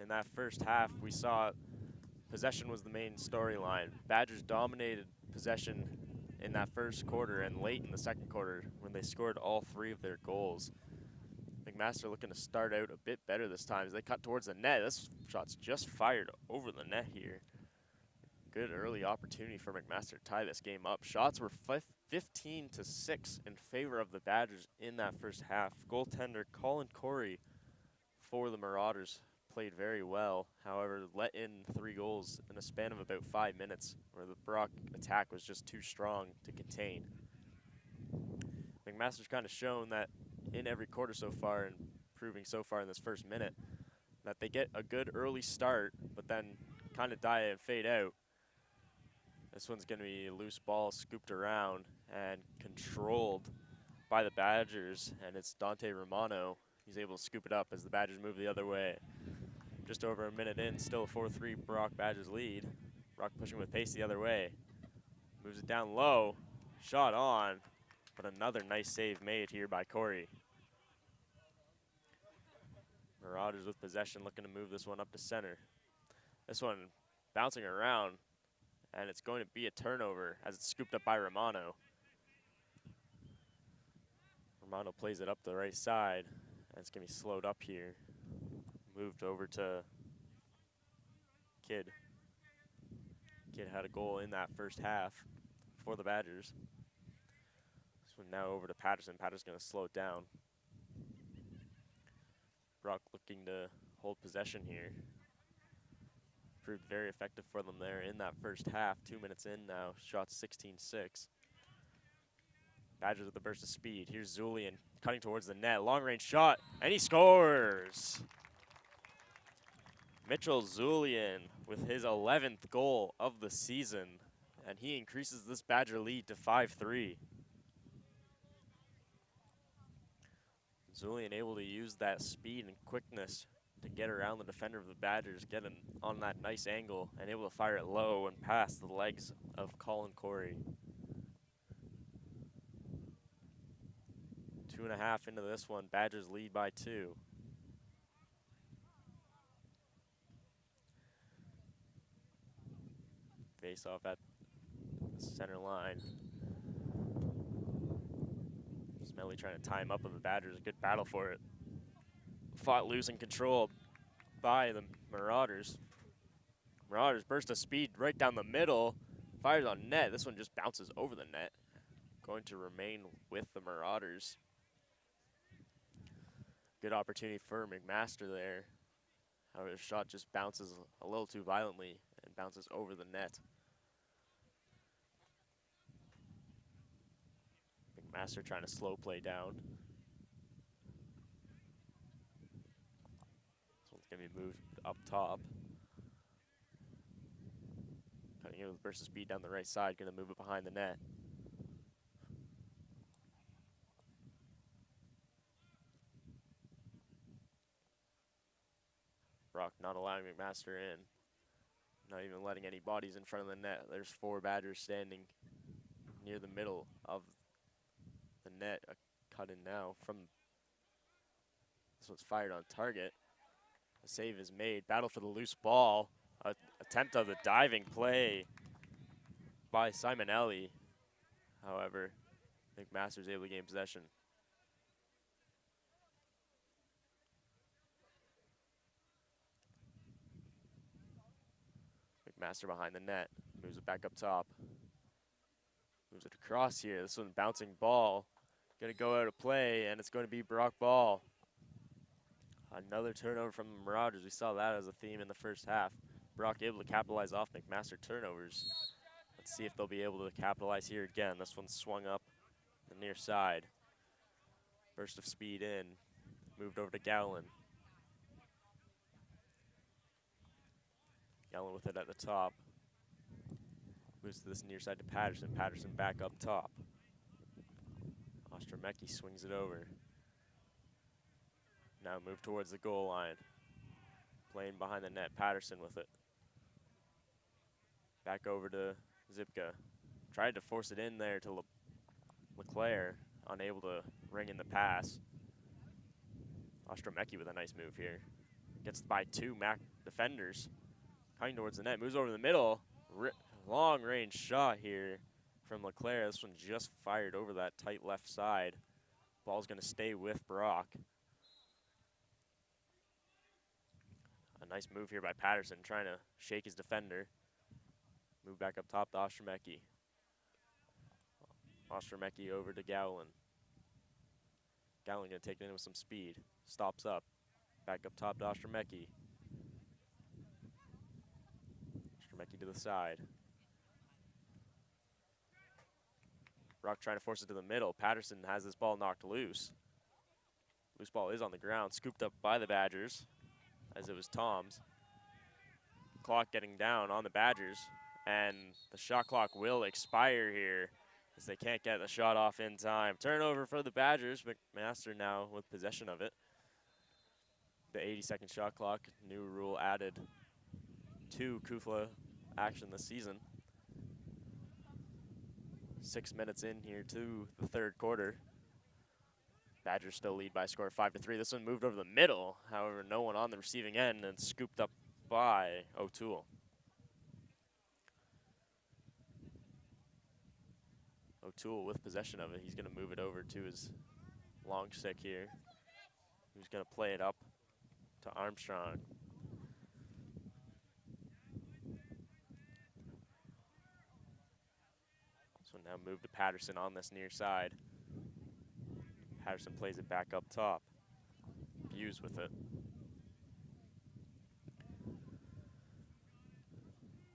[SPEAKER 3] In that first half, we saw possession was the main storyline. Badgers dominated possession in that first quarter and late in the second quarter when they scored all three of their goals. McMaster looking to start out a bit better this time as they cut towards the net. This shot's just fired over the net here. Good early opportunity for McMaster to tie this game up. Shots were 15-6 in favor of the Badgers in that first half. Goaltender Colin Corey for the Marauders played very well. However, let in 3 goals in a span of about 5 minutes where the Brock attack was just too strong to contain. McMaster's kind of shown that in every quarter so far and proving so far in this first minute that they get a good early start but then kind of die and fade out. This one's going to be a loose ball scooped around and controlled by the Badgers, and it's Dante Romano. He's able to scoop it up as the Badgers move the other way. Just over a minute in, still a 4-3 Brock Badgers lead. Brock pushing with pace the other way. Moves it down low, shot on, but another nice save made here by Corey. Marauders with possession, looking to move this one up to center. This one bouncing around, and it's going to be a turnover as it's scooped up by Romano. Romano plays it up the right side, and it's going to be slowed up here moved over to Kidd. Kidd had a goal in that first half for the Badgers. So now over to Patterson. Patterson's going to slow it down. Brock looking to hold possession here. Proved very effective for them there in that first half. 2 minutes in now, shots 16-6. Badgers with a burst of speed. Here's Zulian cutting towards the net. Long range shot, and he scores! Mitchell Zulian with his 11th goal of the season, and he increases this Badger lead to 5-3. Zulian able to use that speed and quickness to get around the defender of the Badgers, get him on that nice angle, and able to fire it low and past the legs of Colin Corey. 2.5 into this one, Badgers lead by 2. Face off at the center line. Smelly trying to tie him up with the Badgers, a good battle for it. Fought loose and controlled by the Marauders. Marauders burst of speed right down the middle, fires on net. This one just bounces over the net. Going to remain with the Marauders. Good opportunity for McMaster there. However, the shot just bounces a little too violently and bounces over the net. McMaster trying to slow play down. This one's going to be moved up top. Cutting in with burst of speed down the right side, going to move it behind the net. Brock not allowing McMaster in. Not even letting any bodies in front of the net. There's 4 Badgers standing near the middle of the net. A cut in now from, this one's fired on target. A save is made. Battle for the loose ball. Attempt of the diving play by Simonelli. However, McMaster's able to gain possession. McMaster behind the net, moves it back up top. Moves it across here. This one's bouncing ball. Gonna go out of play, and it's going to be Brock ball. Another turnover from the Marauders. We saw that as a theme in the first half. Brock able to capitalize off McMaster turnovers. Let's see if they'll be able to capitalize here again. This one's swung up the near side. Burst of speed in. Moved over to Gallon. Gallon with it at the top. Moves to this near side to Patterson. Patterson back up top. Ostromecki swings it over. Now move towards the goal line. Playing behind the net. Patterson with it. Back over to Zipka. Tried to force it in there to LeClaire. Unable to ring in the pass. Ostromecki with a nice move here. Gets by 2 MAC defenders. Coming towards the net. Moves over the middle. Long range shot here from LeClaire. This one just fired over that tight left side. Ball's going to stay with Brock. A nice move here by Patterson, trying to shake his defender. Move back up top to Ostromecki. Ostromecki over to Gowlin. Gowlin going to take it in with some speed. Stops up. Back up top to Ostromecki. Ostromecki to the side. Brock trying to force it to the middle. Patterson has this ball knocked loose. Loose ball is on the ground, scooped up by the Badgers, as it was Tom's. Clock getting down on the Badgers, and the shot clock will expire here as they can't get the shot off in time. Turnover for the Badgers. McMaster now with possession of it. The 80-second shot clock, new rule added to Kufla action this season. 6 minutes in here to the third quarter. Badgers still lead by a score of 5-3. This one moved over the middle. However, no one on the receiving end and scooped up by O'Toole. O'Toole with possession of it. He's going to move it over to his long stick here. He's going to play it up to Armstrong. So now move to Patterson on this near side. Patterson plays it back up top. Hughes with it.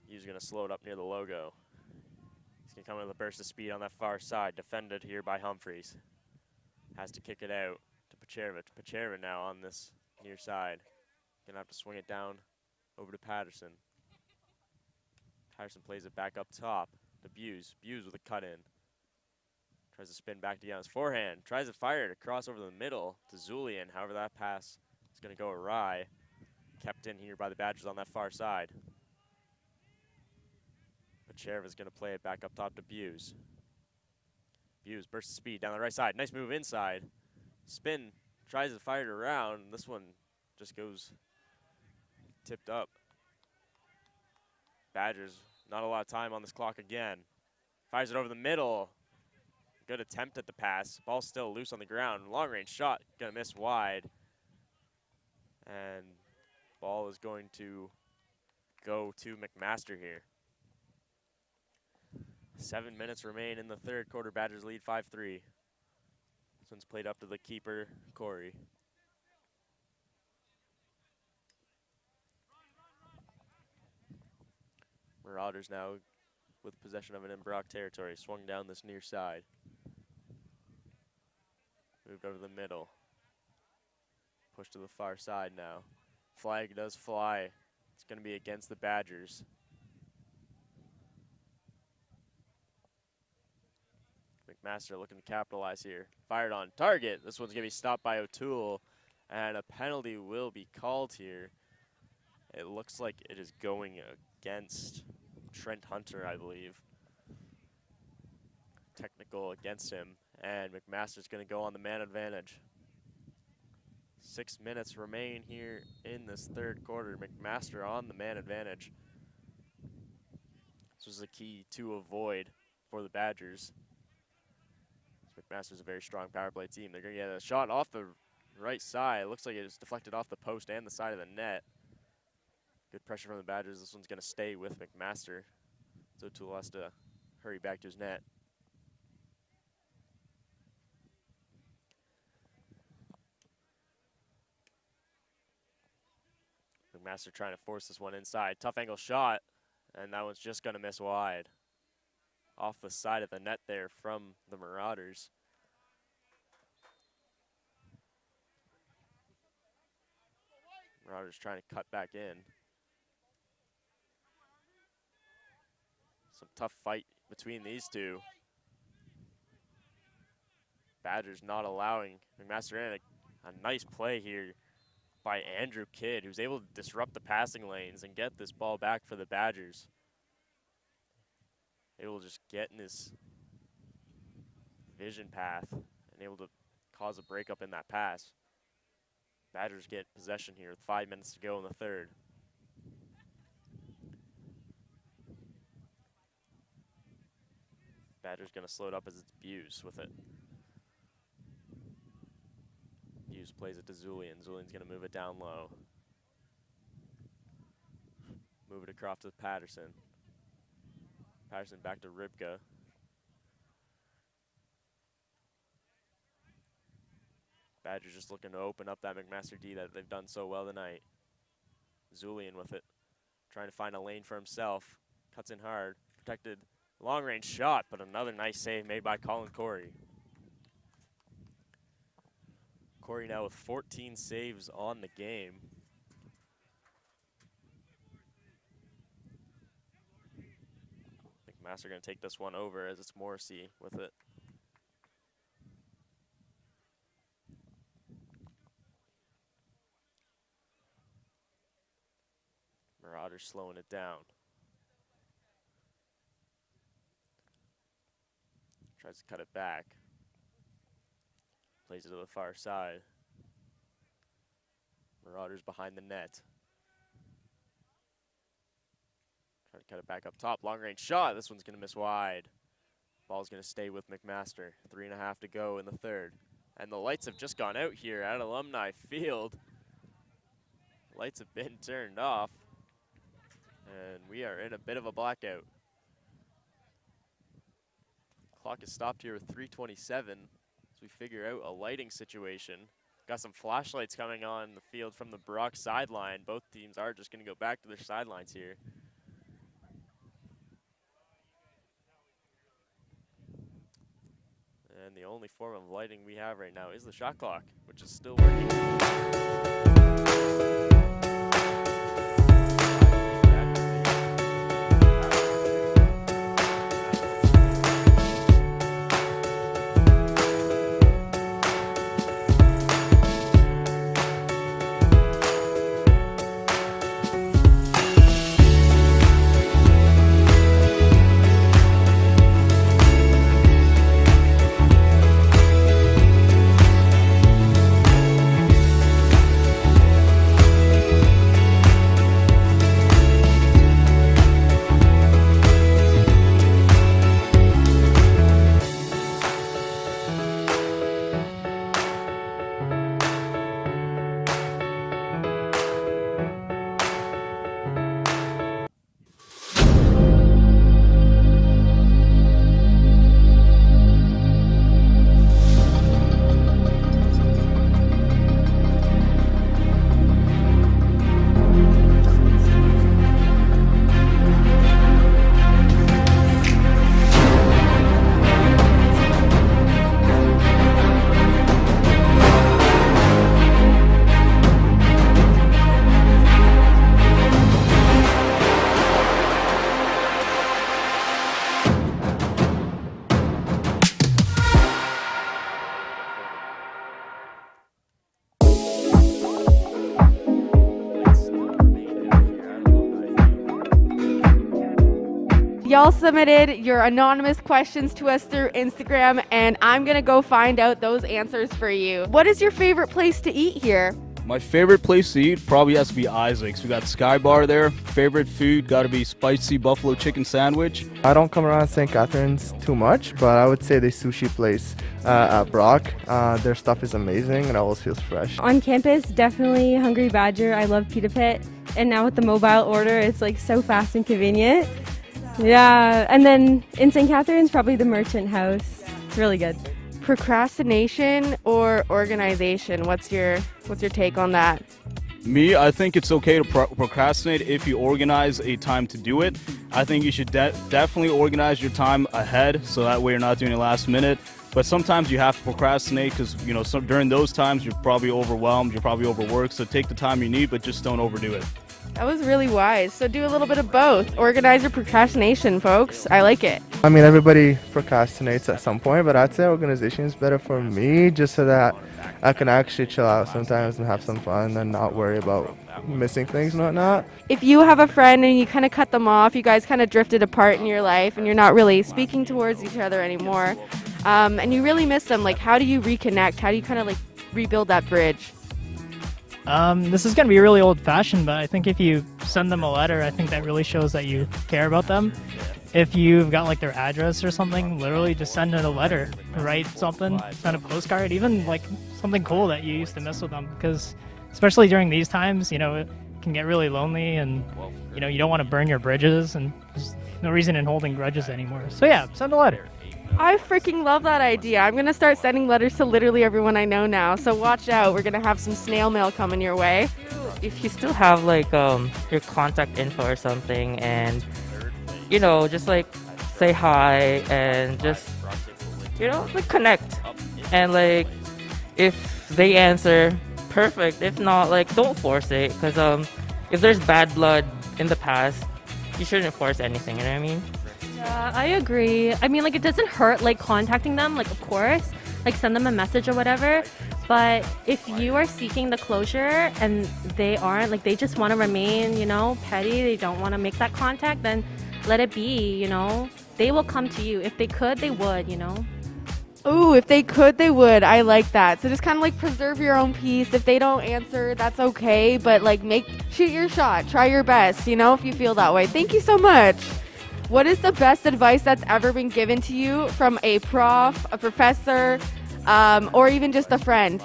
[SPEAKER 3] Hughes gonna slow it up near the logo. He's gonna come with a burst of speed on that far side, defended here by Humphreys. Has to kick it out to Pacherva. Pacherva now on this near side. Gonna have to swing it down over to Patterson. Patterson plays it back up top to Buse. Buse with a cut in. Tries to spin back to Young's forehand. Tries to fire it across over the middle to Zulian. However, that pass is going to go awry. Kept in here by the Badgers on that far side. Pacherva's going to play it back up top to Buse. Buse bursts of speed down the right side. Nice move inside. Spin. Tries to fire it around. This one just goes tipped up. Badgers, not a lot of time on this clock again. Fires it over the middle. Good attempt at the pass. Ball's still loose on the ground. Long range shot, gonna miss wide. And ball is going to go to McMaster here. 7 minutes remain in the third quarter. Badgers lead 5-3. This one's played up to the keeper, Corey. Marauders now with possession of it in Brock territory. Swung down this near side. Moved over the middle. Push to the far side now. Flag does fly. It's going to be against the Badgers. McMaster looking to capitalize here. Fired on target. This one's going to be stopped by O'Toole. And a penalty will be called here. It looks like it is going against Trent Hunter, I believe. Technical against him. And McMaster's going to go on the man advantage. 6 minutes remain here in this third quarter. McMaster on the man advantage. This was the key to avoid for the Badgers. McMaster's a very strong power play team. They're going to get a shot off the right side. It looks like it was deflected off the post and the side of the net. Good pressure from the Badgers. This one's going to stay with McMaster. So O'Toole has to hurry back to his net. McMaster trying to force this one inside. Tough angle shot, and that one's just going to miss wide. Off the side of the net there from the Marauders. Marauders trying to cut back in. Some tough fight between these two. Badgers not allowing McMaster in. A nice play here by Andrew Kidd, who's able to disrupt the passing lanes and get this ball back for the Badgers. Able to just get in his vision path and able to cause a breakup in that pass. Badgers get possession here with 5 minutes to go in the third. Badgers gonna slow it up as it's Buse with it. Buse plays it to Zulian. Zulian's gonna move it down low. Move it across to Patterson. Patterson back to Rybka. Badgers just looking to open up that McMaster D that they've done so well tonight. Zulian with it. Trying to find a lane for himself. Cuts in hard. Protected. Long range shot, but another nice save made by Colin Corey. Corey now with 14 saves on the game. McMaster going to take this one over as it's Morrissey with it. Marauders slowing it down. Tries to cut it back. Plays it to the far side. Marauders behind the net. Try to cut it back up top. Long range shot. This one's going to miss wide. Ball's going to stay with McMaster. 3.5 to go in the third. And the lights have just gone out here at Alumni Field. Lights have been turned off, and we are in a bit of a blackout. Clock is stopped here with 3:27 as we figure out a lighting situation. Got some flashlights coming on the field from the Brock sideline. Both teams are just going to go back to their sidelines here. And the only form of lighting we have right now is the shot clock, which is still working.
[SPEAKER 6] Y'all submitted your anonymous questions to us through Instagram, and I'm gonna go find out those answers for you. What is your favorite place to eat here?
[SPEAKER 7] My favorite place to eat probably has to be Isaac's. We got Sky Bar there. Favorite food got to be spicy buffalo chicken sandwich.
[SPEAKER 8] I don't come around St. Catharines too much, but I would say the sushi place at Brock. Their stuff is amazing and always feels fresh.
[SPEAKER 9] On campus, definitely Hungry Badger. I love Pita Pit. And now with the mobile order, it's like so fast and convenient. Yeah, and then in St. Catharines, probably the Merchant House. It's really good.
[SPEAKER 6] Procrastination or organization? What's your take on that?
[SPEAKER 7] Me, I think it's okay to procrastinate if you organize a time to do it. I think you should definitely organize your time ahead so that way you're not doing it last minute. But sometimes you have to procrastinate because, you know, during those times you're probably overwhelmed, you're probably overworked. So take the time you need, but just don't overdo it.
[SPEAKER 6] That was really wise. So do a little bit of both. Organize your procrastination, folks. I like it.
[SPEAKER 8] I mean, everybody procrastinates at some point, but I'd say organization is better for me just so that I can actually chill out sometimes and have some fun and not worry about missing things and whatnot.
[SPEAKER 6] If you have a friend and you kind of cut them off, you guys kind of drifted apart in your life and you're not really speaking towards each other anymore, and you really miss them, like how do you reconnect? How do you kind of like rebuild that bridge?
[SPEAKER 10] This is going to be really old-fashioned, but I think if you send them a letter, I think that really shows that you care about them. If you've got like their address or something, literally just send it a letter, write something, send a postcard, even like something cool that you used to miss with them. Because especially during these times, you know, it can get really lonely and, you know, you don't want to burn your bridges and there's no reason in holding grudges anymore. So yeah, send a letter.
[SPEAKER 6] I freaking love that idea. I'm going to start sending letters to literally everyone I know now. So watch out. We're going to have some snail mail coming your way.
[SPEAKER 11] If you still have like your contact info or something and, you know, just like say hi and just, you know, like connect. And like if they answer, perfect. If not, like don't force it because if there's bad blood in the past, you shouldn't force anything, you know what I mean?
[SPEAKER 9] Yeah, I agree. I mean, like, it doesn't hurt, like, contacting them, like, of course, like, send them a message or whatever, but if you are seeking the closure and they aren't, like, they just want to remain, you know, petty, they don't want to make that contact, then let it be, you know? They will come to you. If they could, they would, you know?
[SPEAKER 6] Ooh, if they could, they would. I like that. So just kind of, like, preserve your own peace. If they don't answer, that's okay, but, like, shoot your shot. Try your best, you know, if you feel that way. Thank you so much. What is the best advice that's ever been given to you from a prof, a professor, or even just a friend?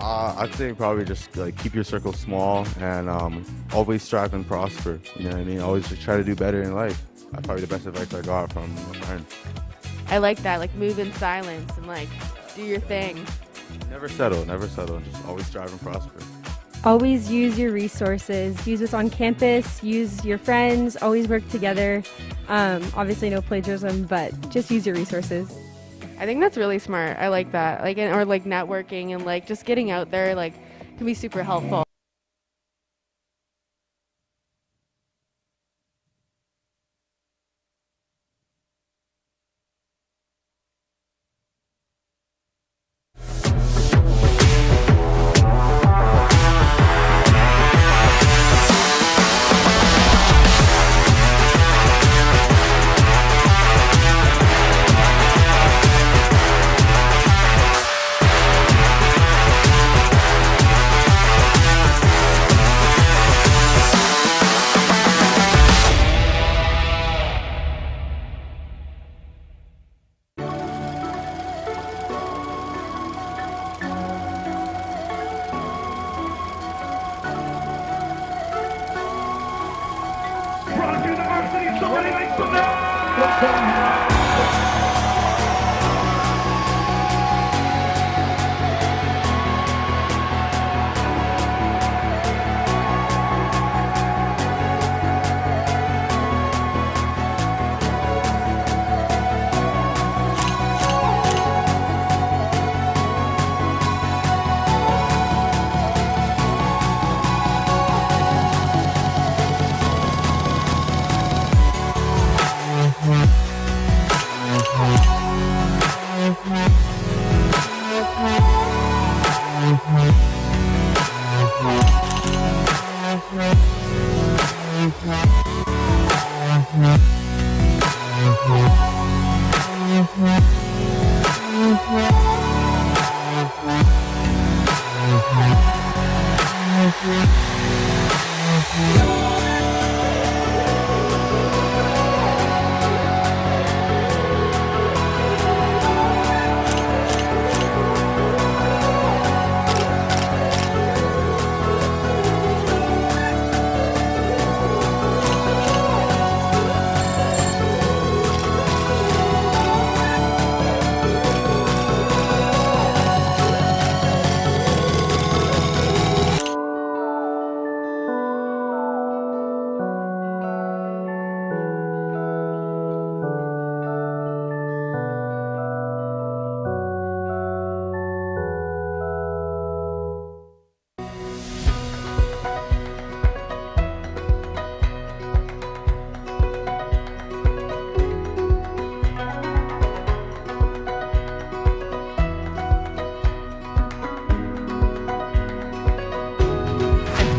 [SPEAKER 12] I'd say probably just like keep your circle small and always strive and prosper. You know what I mean? Always just try to do better in life. That's probably the best advice I got from a friend.
[SPEAKER 6] I like that. Like move in silence and like do your thing.
[SPEAKER 12] Never settle. Just always strive and prosper.
[SPEAKER 13] Always use your resources. Use what's on campus. Use your friends. Always work together. Obviously, no plagiarism, but just use your resources.
[SPEAKER 6] I think that's really smart. I like that. Like, or like networking and like just getting out there, like, can be super helpful.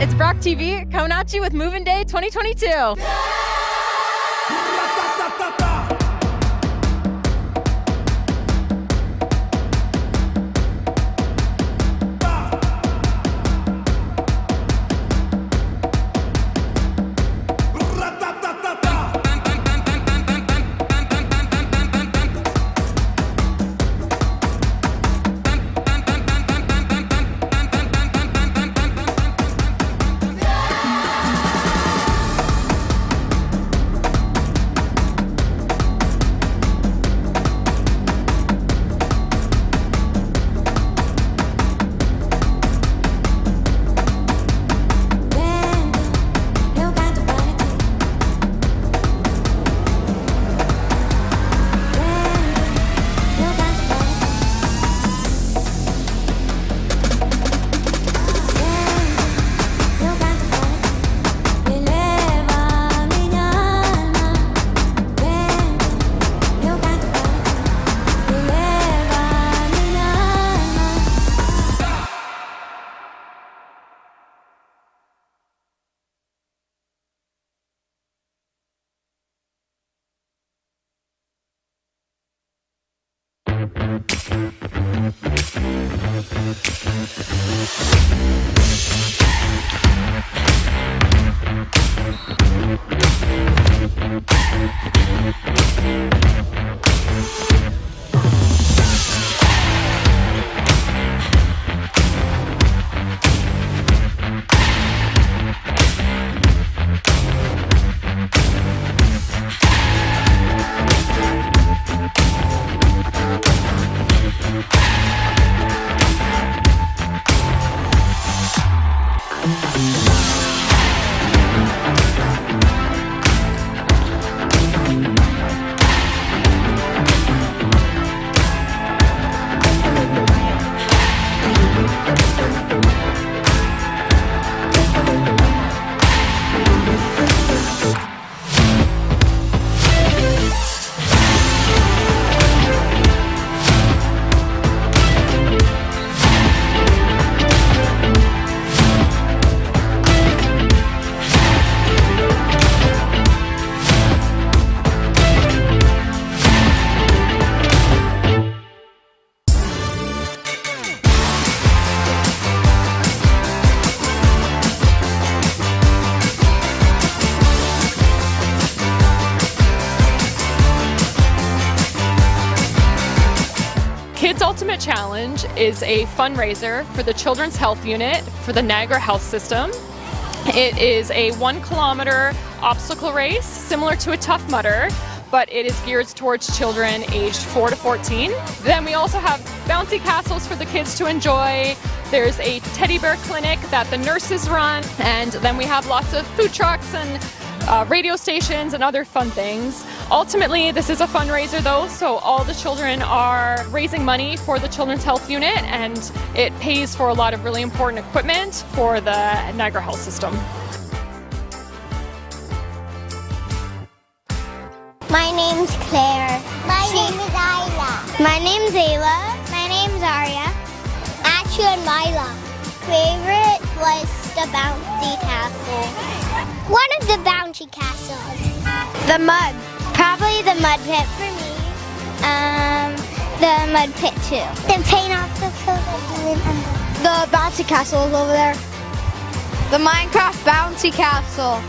[SPEAKER 14] It's Brocktv coming at you with Moving Day 2022.
[SPEAKER 4] Kids Ultimate Challenge is a fundraiser for the Children's Health Unit for the Niagara Health System. It is a 1 kilometer obstacle race similar to a Tough Mudder, but it is geared towards children aged 4 to 14. Then we also have bouncy castles for the kids to enjoy. There's a teddy bear clinic that the nurses run, and then we have lots of food trucks and radio stations and other fun things. Ultimately, this is a fundraiser though, so all the children are raising money for the Children's Health Unit, and it pays for a lot of really important equipment for the Niagara Health System.
[SPEAKER 5] My name's Claire. My name is Isla. My name's Ayla. My name's Aria. Achu and Mila. Favorite was the bouncy castle. One of the bouncy castles. The mud. Probably the mud pit for me. The mud pit too. The paint off the building. The bouncy castle is over there. The Minecraft bouncy castle.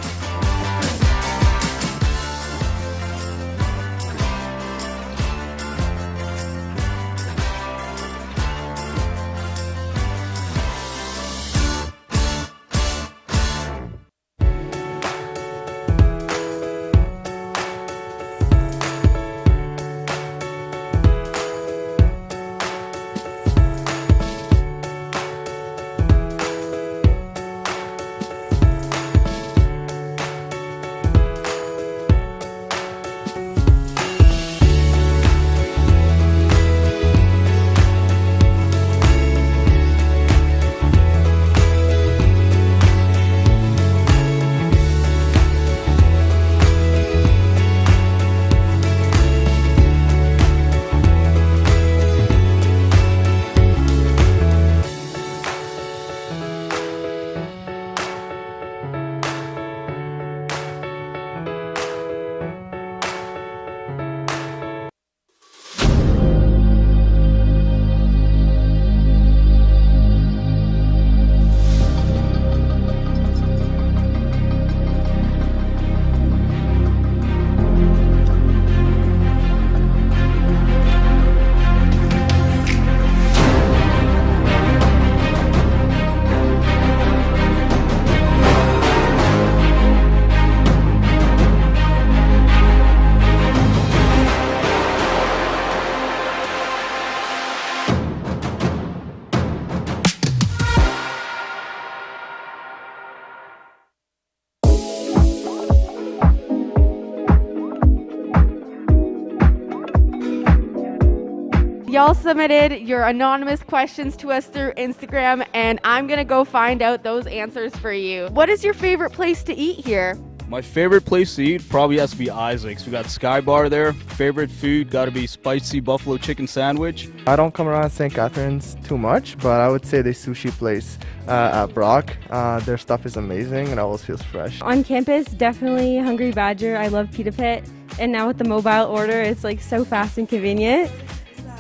[SPEAKER 6] Y'all submitted your anonymous questions to us through Instagram, and I'm gonna go find out those answers for you. What is your favorite place to eat here?
[SPEAKER 7] My favorite place to eat probably has to be Isaac's. We got Sky Bar there. Favorite food got to be spicy buffalo chicken sandwich.
[SPEAKER 8] I don't come around St. Catharines too much, but I would say the sushi place at Brock. Their stuff is amazing and always feels fresh.
[SPEAKER 13] On campus, definitely Hungry Badger. I love Pita Pit. And now with the mobile order, it's like so fast and convenient.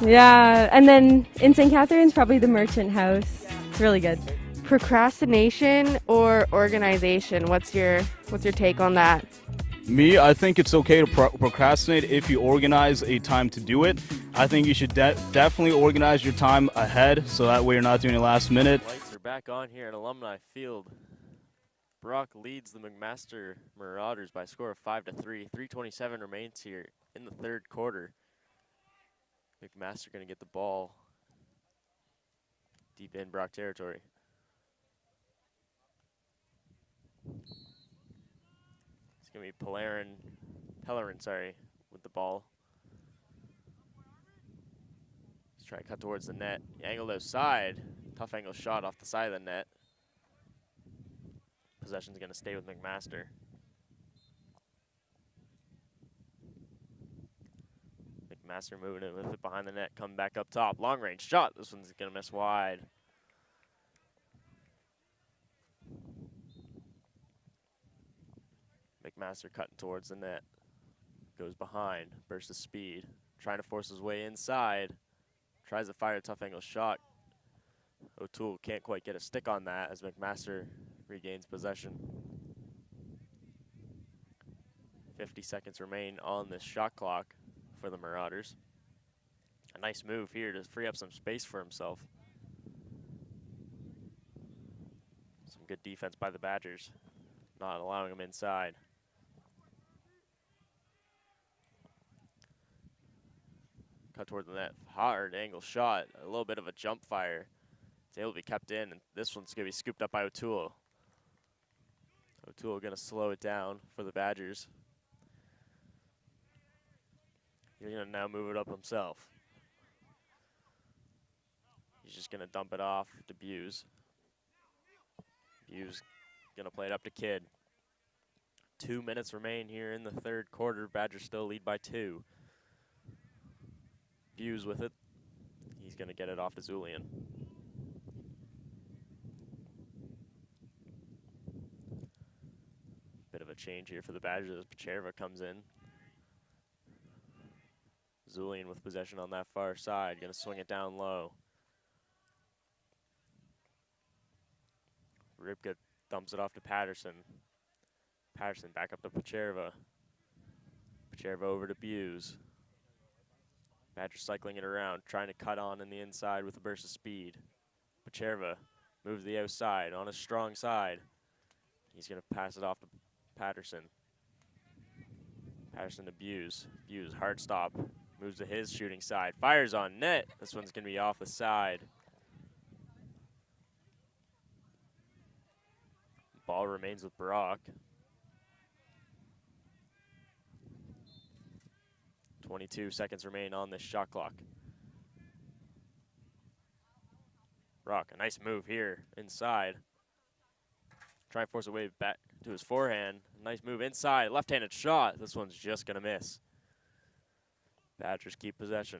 [SPEAKER 13] Yeah, and then in St. Catharines, probably the Merchant House. It's really good.
[SPEAKER 6] Procrastination or organization? What's your take on that?
[SPEAKER 7] Me, I think it's okay to procrastinate if you organize a time to do it. I think you should definitely organize your time ahead, so that way you're not doing it last minute.
[SPEAKER 3] Lights are back on here at Alumni Field. Brock leads the McMaster Marauders by a score of 5-3. 3:27 remains here in the third quarter. McMaster going to get the ball deep in Brock territory. It's going to be Pellerin, with the ball. Let's try to cut towards the net. Angled outside. Tough angle shot off the side of the net. Possession's going to stay with McMaster. McMaster moving it with it behind the net, coming back up top. Long range shot. This one's going to miss wide. McMaster cutting towards the net. Goes behind, bursts of speed. Trying to force his way inside. Tries to fire a tough angle shot. O'Toole can't quite get a stick on that as McMaster regains possession. 50 seconds remain on this shot clock for the Marauders. A nice move here to free up some space for himself. Some good defense by the Badgers, not allowing him inside. Cut toward the net, hard angle shot, a little bit of a jump fire. It's able to be kept in, and this one's gonna be scooped up by O'Toole. O'Toole gonna slow it down for the Badgers. He's gonna now move it up himself. He's just gonna dump it off to Buse. Buse gonna play it up to Kidd. 2 minutes remain here in the third quarter. Badgers still lead by 2. Buse with it. He's gonna get it off to Zulian. Bit of a change here for the Badgers as Pacherva comes in. Zulian with possession on that far side, gonna swing it down low. Ripka dumps it off to Patterson. Patterson back up to Pacherva. Pacherva over to Buse. Badgers cycling it around, trying to cut on in the inside with a burst of speed. Pacherva moves the outside on his strong side. He's gonna pass it off to Patterson. Patterson to Buse. Buse, hard stop. Moves to his shooting side. Fires on net. This one's gonna be off the side. Ball remains with Brock. 22 seconds remain on this shot clock. Brock, a nice move here inside. Try and force a wave back to his forehand. Nice move inside, left-handed shot. This one's just gonna miss. Badgers keep possession.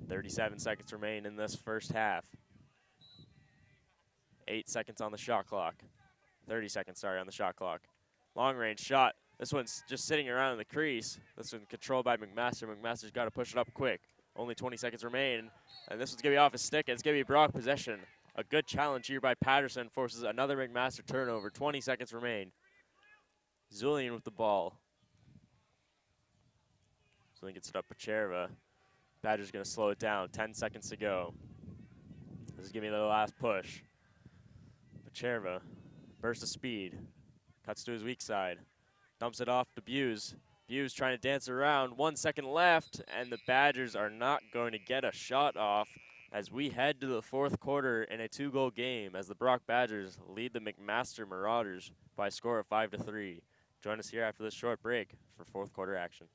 [SPEAKER 3] 37 seconds remain in this first half. 8 seconds on the shot clock. 30 seconds, sorry, on the shot clock. Long range shot. This one's just sitting around in the crease. This one's controlled by McMaster. McMaster's got to push it up quick. Only 20 seconds remain, and this one's going to be off his stick, and it's going to be Brock possession. A good challenge here by Patterson forces another McMaster turnover. 20 seconds remain. Zulian with the ball. Zulian gets it up Pacherva. Badger's going to slow it down. 10 seconds to go. This is going to be the last push. Pacherva, burst of speed. Cuts to his weak side. Dumps it off to Buse. Buse trying to dance around. 1 second left, and the Badgers are not going to get a shot off as we head to the fourth quarter in a 2-goal game as the Brock Badgers lead the McMaster Marauders by a score of 5-3. Join us here after this short break for fourth quarter action.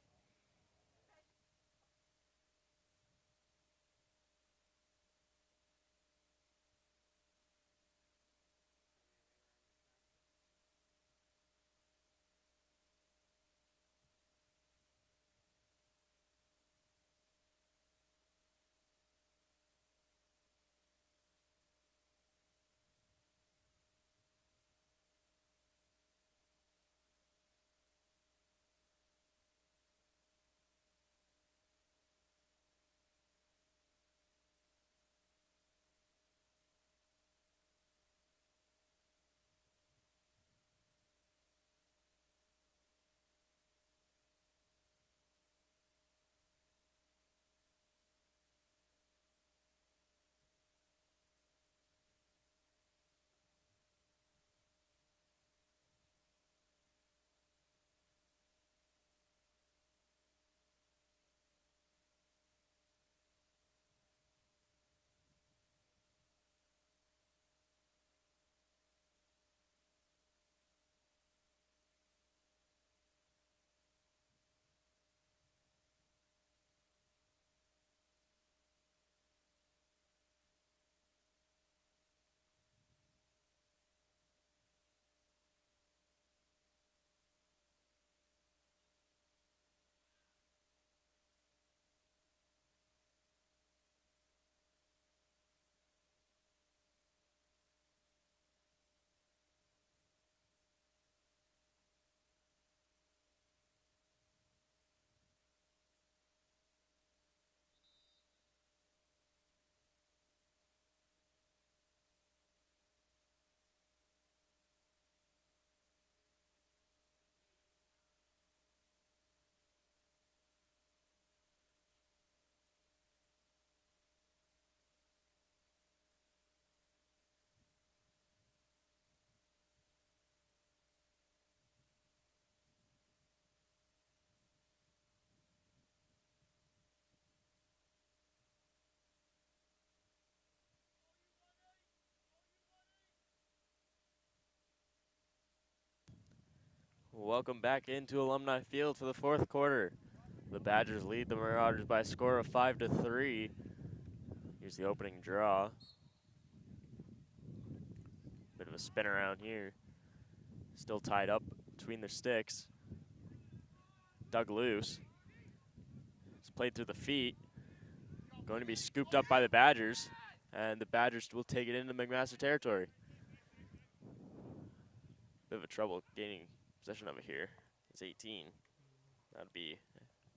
[SPEAKER 3] Welcome back into Alumni Field for the fourth quarter. The Badgers lead the Marauders by a score of 5-3. Here's the opening draw. Bit of a spin around here. Still tied up between their sticks. Dug loose. It's played through the feet. Going to be scooped up by the Badgers, and the Badgers will take it into McMaster territory. Bit of a trouble gaining possession of it here. It's 18. That'd be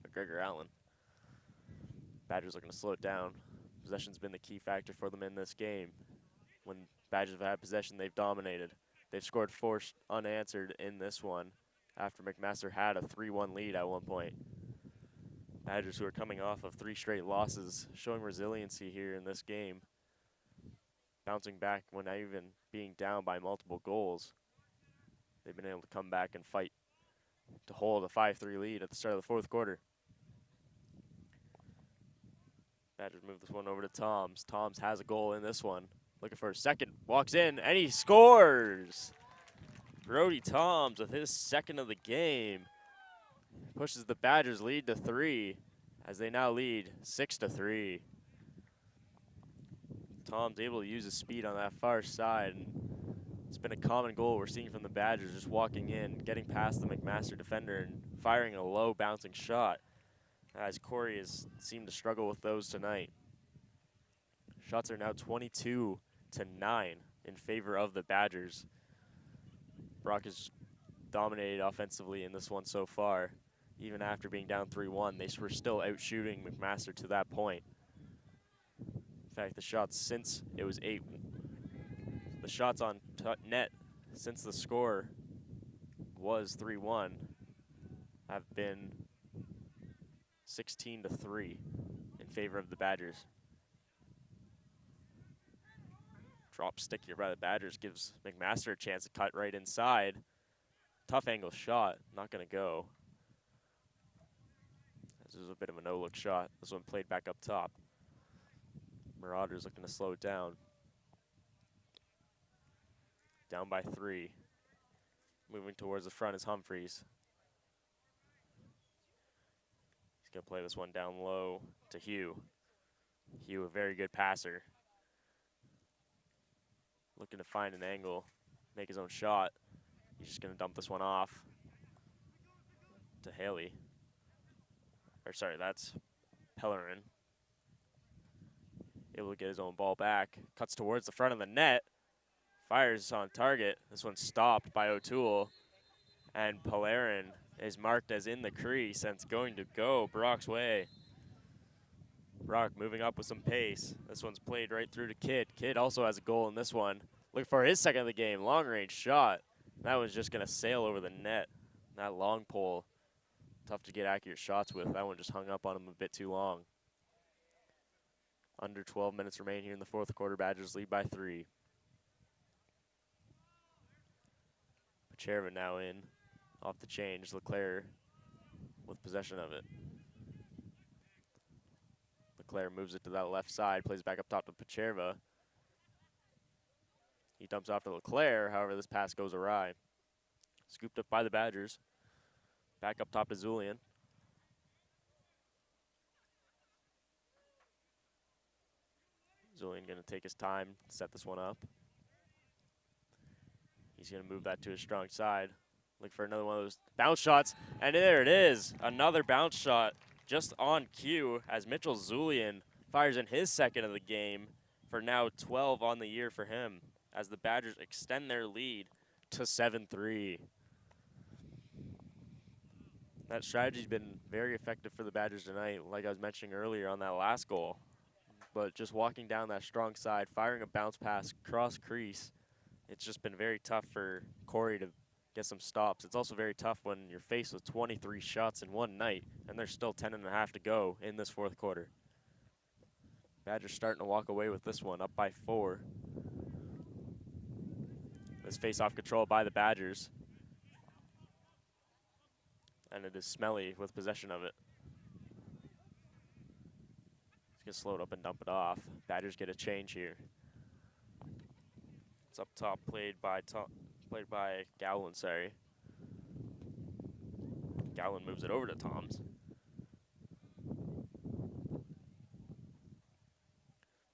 [SPEAKER 3] McGregor Allen. Badgers looking to slow it down. Possession's been the key factor for them in this game. When Badgers have had possession, they've dominated. They've scored 4 unanswered in this one after McMaster had a 3-1 lead at one point. Badgers, who are coming off of 3 straight losses, showing resiliency here in this game. Bouncing back when not even being down by multiple goals. They've been able to come back and fight to hold a 5-3 lead at the start of the fourth quarter. Badgers move this one over to Toms. Toms has a goal in this one. Looking for a second, walks in, and he scores! Brody Toms with his second of the game. Pushes the Badgers' lead to 3 as they now lead 6-3. Tom's able to use his speed on that far side. And it's been a common goal we're seeing from the Badgers, just walking in, getting past the McMaster defender and firing a low bouncing shot, as Corey has seemed to struggle with those tonight. Shots are now 22-9 in favor of the Badgers. Brock has dominated offensively in this one so far. Even after being down 3-1, they were still out shooting McMaster to that point. In fact, the shots since it was 8, the shots on net since the score was 3-1 have been 16-3 in favor of the Badgers. Drop stick here by the Badgers gives McMaster a chance to cut right inside. Tough angle shot, not gonna go. This is a bit of a no-look shot. This one played back up top. Marauders looking to slow it down. Down by 3. Moving towards the front is Humphreys. He's gonna play this one down low to Hugh. Hugh, a very good passer. Looking to find an angle, make his own shot. He's just gonna dump this one off to Haley. Or sorry, that's Pellerin. Able to get his own ball back. Cuts towards the front of the net. Fires on target. This one's stopped by O'Toole. And Pellerin is marked as in the crease, and it's going to go Brock's way. Brock moving up with some pace. This one's played right through to Kidd. Kidd also has a goal in this one. Looking for his second of the game. Long range shot. That was just going to sail over the net. That long pole. Tough to get accurate shots with. That one just hung up on him a bit too long. Under 12 minutes remain here in the fourth quarter. Badgers lead by 3. Pacherva now in. Off the change. Leclerc with possession of it. Leclerc moves it to that left side. Plays back up top to Pacherva. He dumps off to Leclerc. However, this pass goes awry. Scooped up by the Badgers. Back up top to Zulian. Zulian gonna take his time, set this one up. He's gonna move that to his strong side. Look for another one of those bounce shots, and there it is. Another bounce shot just on cue as Mitchell Zulian fires in his second of the game for now 12 on the year for him as the Badgers extend their lead to 7-3. That strategy's been very effective for the Badgers tonight, like I was mentioning earlier on that last goal. But just walking down that strong side, firing a bounce pass cross crease, it's just been very tough for Corey to get some stops. It's also very tough when you're faced with 23 shots in one night, and there's still 10.5 to go in this fourth quarter. Badgers starting to walk away with this one, up by 4. This face-off control by the Badgers. And it is Smelly with possession of it. He's gonna slow it up and dump it off. Badgers get a change here. It's up top, played by Gowland, sorry. Gowland moves it over to Toms.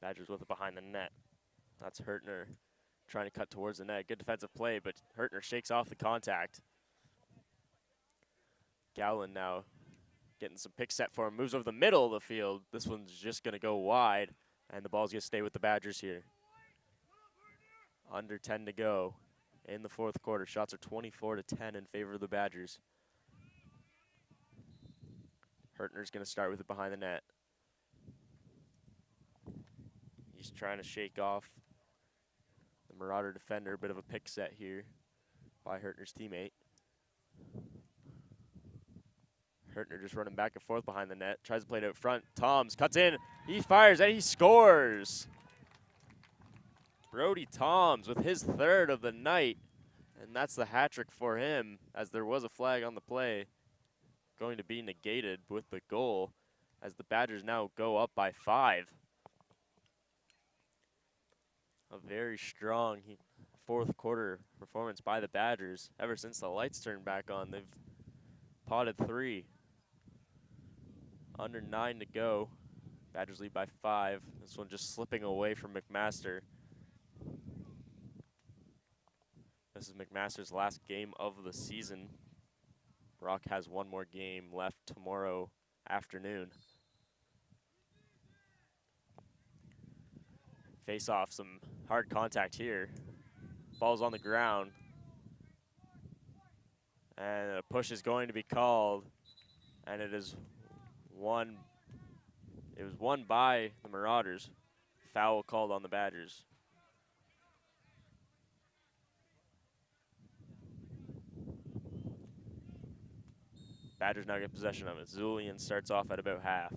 [SPEAKER 3] Badgers with it behind the net. That's Hurtner trying to cut towards the net. Good defensive play, but Hurtner shakes off the contact. Gowland now getting some pick set for him. Moves over the middle of the field. This one's just going to go wide, and the ball's going to stay with the Badgers here. Under 10 to go in the fourth quarter. Shots are 24-10 in favor of the Badgers. Hurtner's going to start with it behind the net. He's trying to shake off the Marauder defender. Bit of a pick set here by Hurtner's teammate. Hurtner just running back and forth behind the net. Tries to play it out front. Toms cuts in. He fires and he scores. Brody Toms with his third of the night. And that's the hat trick for him, as there was a flag on the play going to be negated with the goal, as the Badgers now go up by 5. A very strong fourth quarter performance by the Badgers. Ever since the lights turned back on, they've potted 3. Under 9 to go. Badgers lead by 5. This one just slipping away from McMaster. This is McMaster's last game of the season. Brock has one more game left tomorrow afternoon. Face off, some hard contact here. Ball's on the ground. And a push is going to be called. And it was won by the Marauders. Foul called on the Badgers. Badgers now get possession of it. Zulian starts off at about half.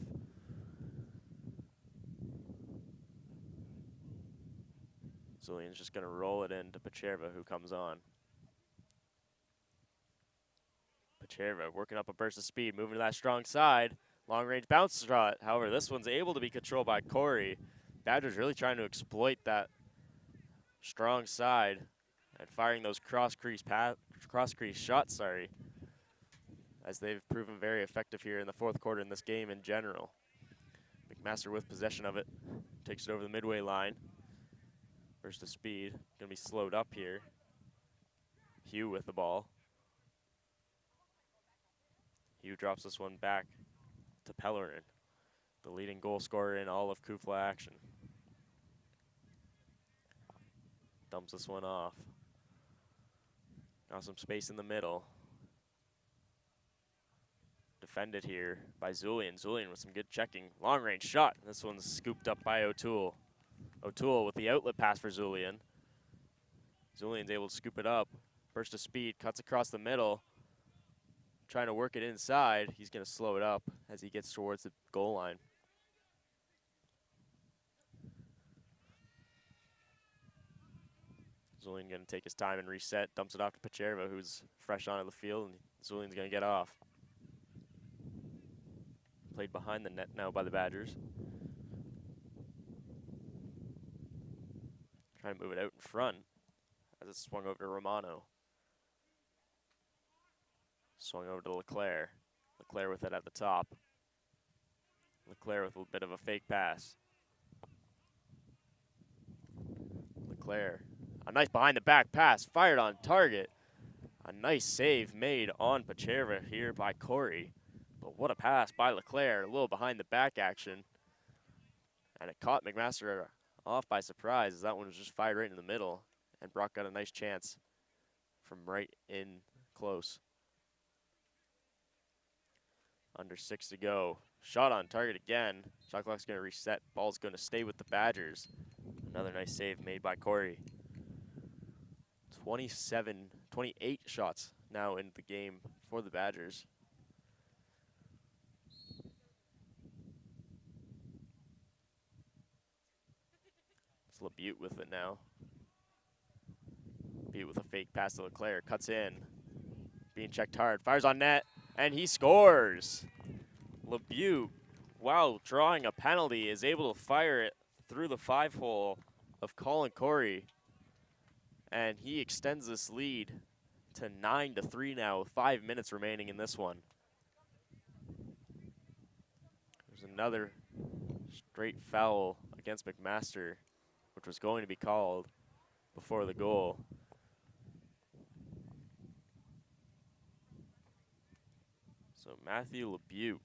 [SPEAKER 3] Zulian's just going to roll it into Pacherva, who comes on. Pacherva working up a burst of speed, moving to that strong side. Long-range bounce shot. However, this one's able to be controlled by Corey. Badgers really trying to exploit that strong side and firing those cross-crease shots, as they've proven very effective here in the fourth quarter in this game in general. McMaster with possession of it. Takes it over the midway line. Burst of speed. Going to be slowed up here. Hugh with the ball. Hugh drops this one back to Pellerin, the leading goal scorer in all of Kufla action. Dumps this one off. Now some space in the middle. Defended here by Zulian. Zulian with some good checking. Long range shot. This one's scooped up by O'Toole. O'Toole with the outlet pass for Zulian. Zulian's able to scoop it up. Burst of speed, cuts across the middle. Trying to work it inside. He's going to slow it up as he gets towards the goal line. Zulian going to take his time and reset. Dumps it off to Pacherva, who's fresh onto the field, and Zulian's going to get off. Played behind the net now by the Badgers. Trying to move it out in front as it's swung over to Romano. Swung over to Leclerc. Leclerc with it at the top. Leclerc with a bit of a fake pass. Leclerc. A nice behind the back pass, fired on target. A nice save made on Pacherva here by Corey. But what a pass by Leclerc, a little behind the back action. And it caught McMaster off by surprise, as that one was just fired right in the middle. And Brock got a nice chance from right in close. Under 6 to go. Shot on target again. Shot clock's going to reset. Ball's going to stay with the Badgers. Another nice save made by Corey. 28 shots now in the game for the Badgers. It's LeBute with it now. LeBute with a fake pass to Leclerc. Cuts in. Being checked hard. Fires on net. And he scores. LeBute, wow, drawing a penalty, is able to fire it through the 5-hole of Colin Corey. And he extends this lead to 9-3 now with 5 minutes remaining in this one. There's another straight foul against McMaster, which was going to be called before the goal. So Matthew LeBute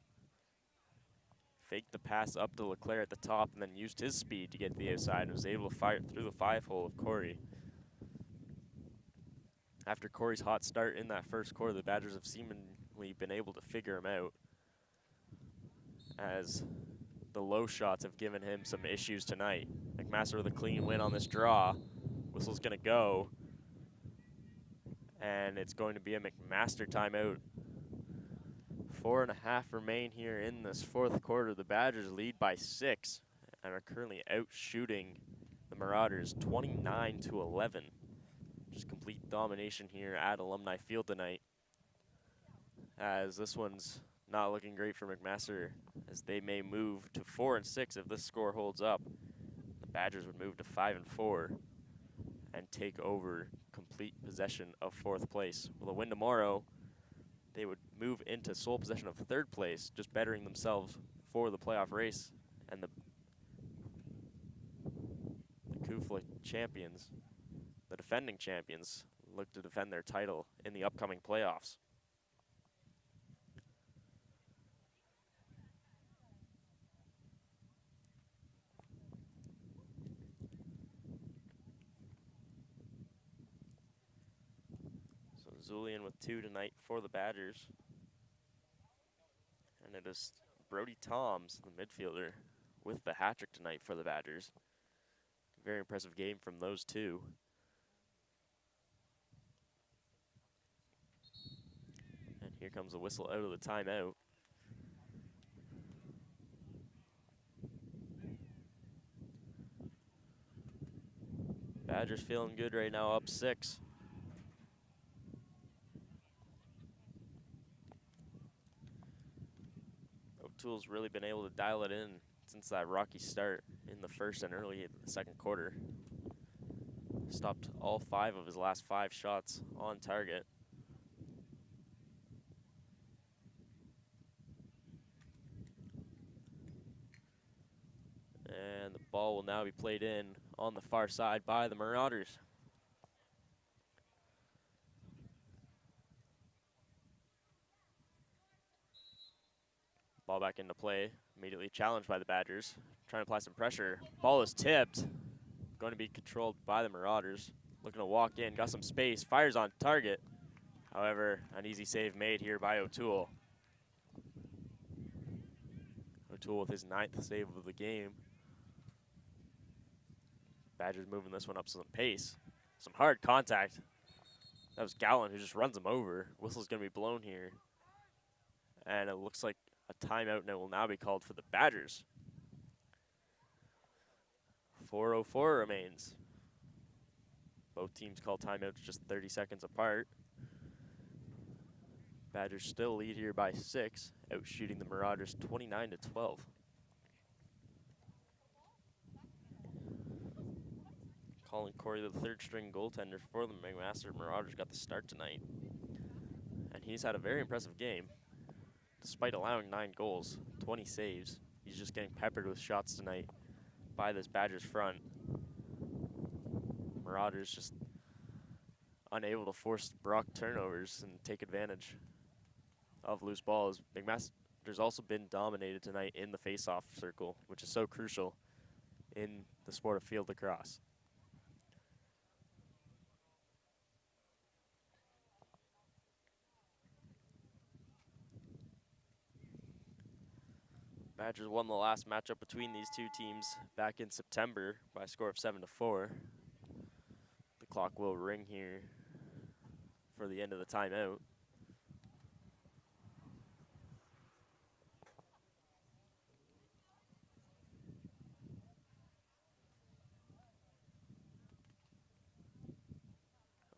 [SPEAKER 3] faked the pass up to Leclerc at the top and then used his speed to get to the outside and was able to fire it through the 5-hole of Corey. After Corey's hot start in that first quarter, the Badgers have seemingly been able to figure him out, as the low shots have given him some issues tonight. McMaster with a clean win on this draw. Whistle's gonna go, and it's going to be a McMaster timeout. 4.5 remain here in this fourth quarter. The Badgers lead by 6 and are currently out shooting the Marauders 29-11. Just complete domination here at Alumni Field tonight, as this one's not looking great for McMaster, as they may move to 4-6 if this score holds up. The Badgers would move to 5-4 and take over complete possession of 4th place. With a win tomorrow, they would move into sole possession of 3rd place, just bettering themselves for the playoff race, and the Kufla champions, the defending champions, look to defend their title in the upcoming playoffs. So Zulian with 2 tonight for the Badgers. And it is Brody Toms, the midfielder, with the hat trick tonight for the Badgers. Very impressive game from those two. And here comes a whistle out of the timeout. Badgers feeling good right now, up 6. O'Toole's really been able to dial it in since that rocky start in the first and early in the second quarter. Stopped all 5 of his last 5 shots on target. And the ball will now be played in on the far side by the Marauders. Ball back into play, immediately challenged by the Badgers. Trying to apply some pressure. Ball is tipped. Going to be controlled by the Marauders. Looking to walk in, got some space, fires on target. However, an easy save made here by O'Toole. O'Toole with his 9th save of the game. Badgers moving this one up some pace. Some hard contact. That was Gallen who just runs him over. Whistle's going to be blown here. And it looks like a timeout now will now be called for the Badgers. 4:04 remains. Both teams call timeouts just 30 seconds apart. Badgers still lead here by 6, outshooting the Marauders 29-12. Colin Corey, the 3rd string goaltender for the McMaster Marauders, got the start tonight. And he's had a very impressive game. Despite allowing 9 goals, 20 saves, he's just getting peppered with shots tonight by this Badgers front. Marauders just unable to force Brock turnovers and take advantage of loose balls. McMaster's also been dominated tonight in the face-off circle, which is so crucial in the sport of field lacrosse. Badgers won the last matchup between these two teams back in September by a score of 7-4. The clock will ring here for the end of the timeout.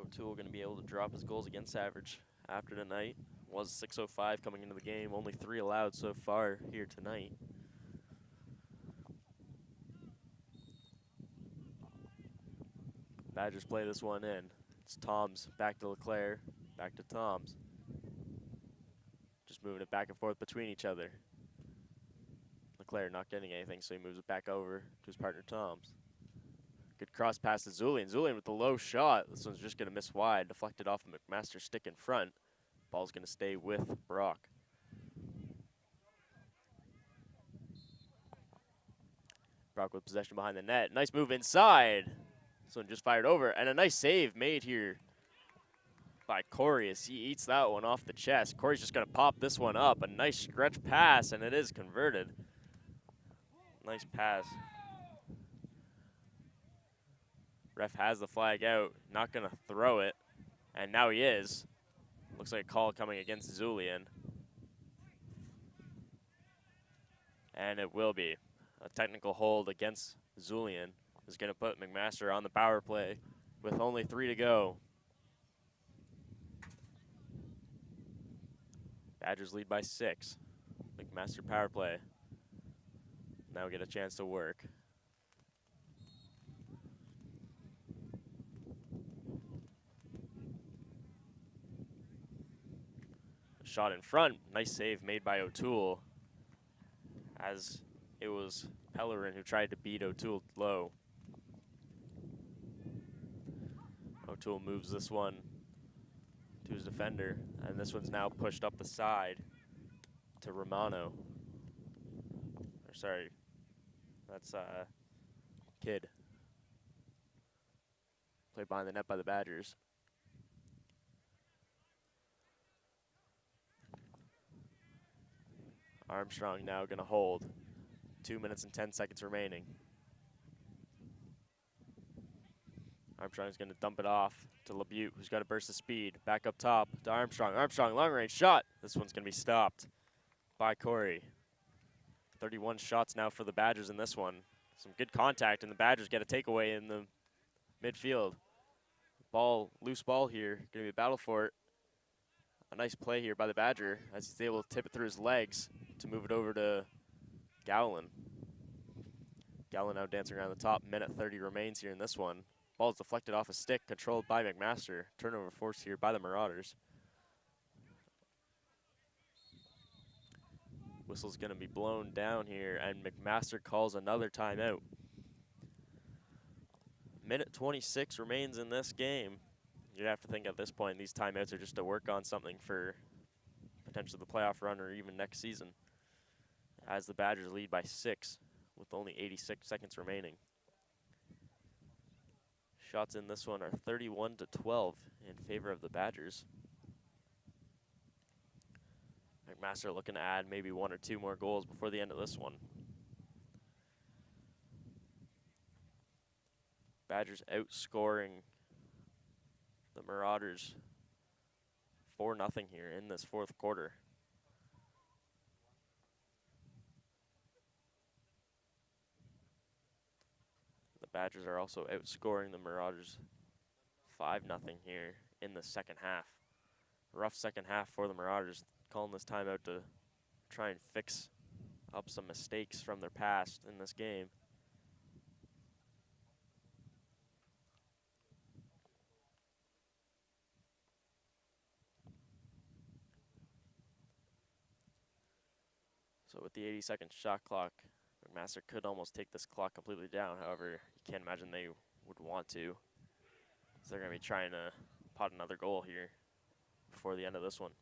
[SPEAKER 3] O'Toole going to be able to drop his goals against average after tonight. Was 6:05 coming into the game, only 3 allowed so far here tonight. Badgers play this one in. It's Toms back to Leclerc, back to Toms. Just moving it back and forth between each other. Leclerc not getting anything, so he moves it back over to his partner Tom's. Good cross pass to Zulian. Zulian with the low shot. This one's just going to miss wide. Deflected off of McMaster's stick in front. Ball's going to stay with Brock. Brock with possession behind the net. Nice move inside. This one just fired over. And a nice save made here by Corey as he eats that one off the chest. Corey's just going to pop this one up. A nice stretch pass, and it is converted. Nice pass. Ref has the flag out, not going to throw it, and now he is. Looks like a call coming against Zulian. And it will be. A technical hold against Zulian is going to put McMaster on the power play with only 3 to go. Badgers lead by 6. McMaster power play. Now get a chance to work. Shot in front. Nice save made by O'Toole, as it was Pellerin who tried to beat O'Toole low. O'Toole moves this one to his defender, and this one's now pushed up the side to Romano. Or sorry, that's Kidd. Played behind the net by the Badgers. Armstrong now going to hold. 2 minutes and 10 seconds remaining. Armstrong's going to dump it off to LeBute, who's got a burst of speed. Back up top to Armstrong. Armstrong, long range shot. This one's going to be stopped by Corey. 31 shots now for the Badgers in this one. Some good contact, and the Badgers get a takeaway in the midfield. Ball, loose ball here. Going to be a battle for it. A nice play here by the Badger as he's able to tip it through his legs to move it over to Gowlin. Gowlin now dancing around the top. Minute 30 remains here in this one. Ball is deflected off a stick, controlled by McMaster. Turnover forced here by the Marauders. Whistle's going to be blown down here, and McMaster calls another timeout. Minute 26 remains in this game. You'd have to think at this point these timeouts are just to work on something for potentially the playoff run or even next season, as the Badgers lead by 6 with only 86 seconds remaining. Shots in this one are 31 to 12 in favor of the Badgers. McMaster looking to add maybe 1 or 2 more goals before the end of this one. Badgers outscoring the Marauders 4-0 here in this 4th quarter. The Badgers are also outscoring the Marauders 5-0 here in the second half. Rough second half for the Marauders, calling this timeout to try and fix up some mistakes from their past in this game. So with the 80-second shot clock, McMaster could almost take this clock completely down. However, you can't imagine they would want to, so they're going to be trying to pot another goal here before the end of this one.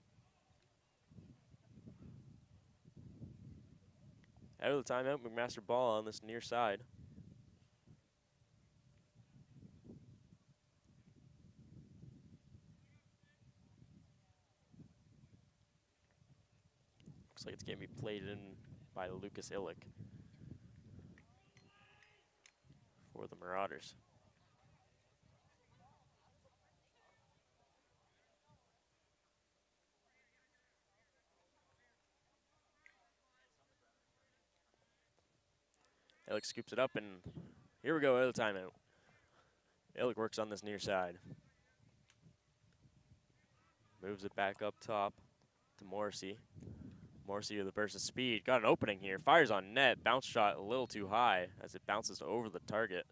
[SPEAKER 3] Out of the timeout, McMaster ball on this near side. Looks like it's going to be played in by Lucas Illick for the Marauders. Illick scoops it up, and here we go, out of the timeout. Illick works on this near side. Moves it back up top to Morrissey. Morrissey with a burst of speed. Got an opening here. Fires on net. Bounce shot a little too high as it bounces over the target.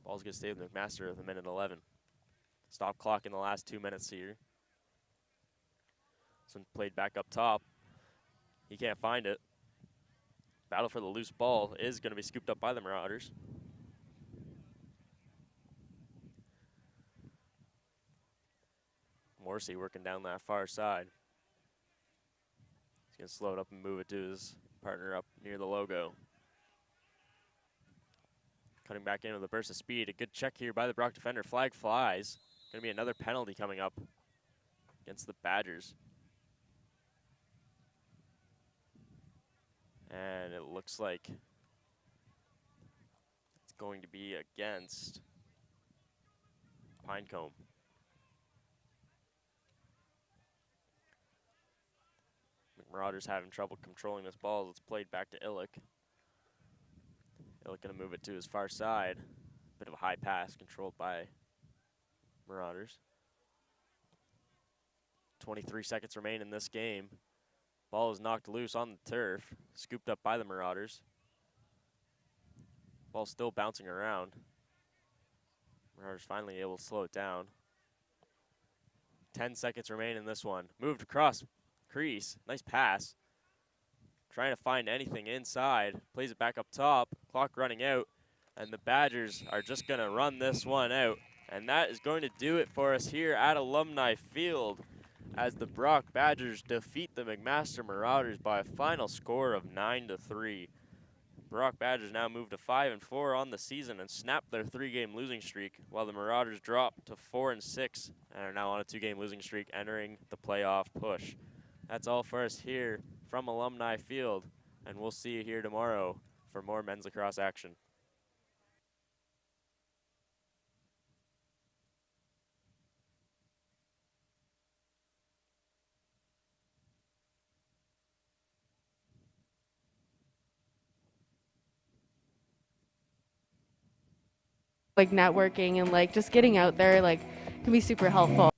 [SPEAKER 3] Ball's going to stay with McMaster with a minute 11. Stop clock in the last 2 minutes here. This one played back up top. He can't find it. Battle for the loose ball is going to be scooped up by the Marauders. Morrissey working down that far side. He's going to slow it up and move it to his partner up near the logo. Cutting back in with a burst of speed. A good check here by the Brock defender. Flag flies. Going to be another penalty coming up against the Badgers. And it looks like it's going to be against Pinecombe. Marauders having trouble controlling this ball as it's played back to Illick. Illick going to move it to his far side. Bit of a high pass controlled by Marauders. 23 seconds remain in this game. Ball is knocked loose on the turf, scooped up by the Marauders. Ball still bouncing around. Marauders finally able to slow it down. 10 seconds remain in this one. Moved across crease, nice pass. Trying to find anything inside, plays it back up top, clock running out, and the Badgers are just gonna run this one out. And that is going to do it for us here at Alumni Field, as the Brock Badgers defeat the McMaster Marauders by a final score of 9-3. Brock Badgers now move to 5-4 on the season and snap their 3-game losing streak, while the Marauders drop to 4-6 and are now on a 2-game losing streak, entering the playoff push. That's all for us here from Alumni Field, and we'll see you here tomorrow for more men's lacrosse action.
[SPEAKER 6] Like networking and like just getting out there like can be super helpful.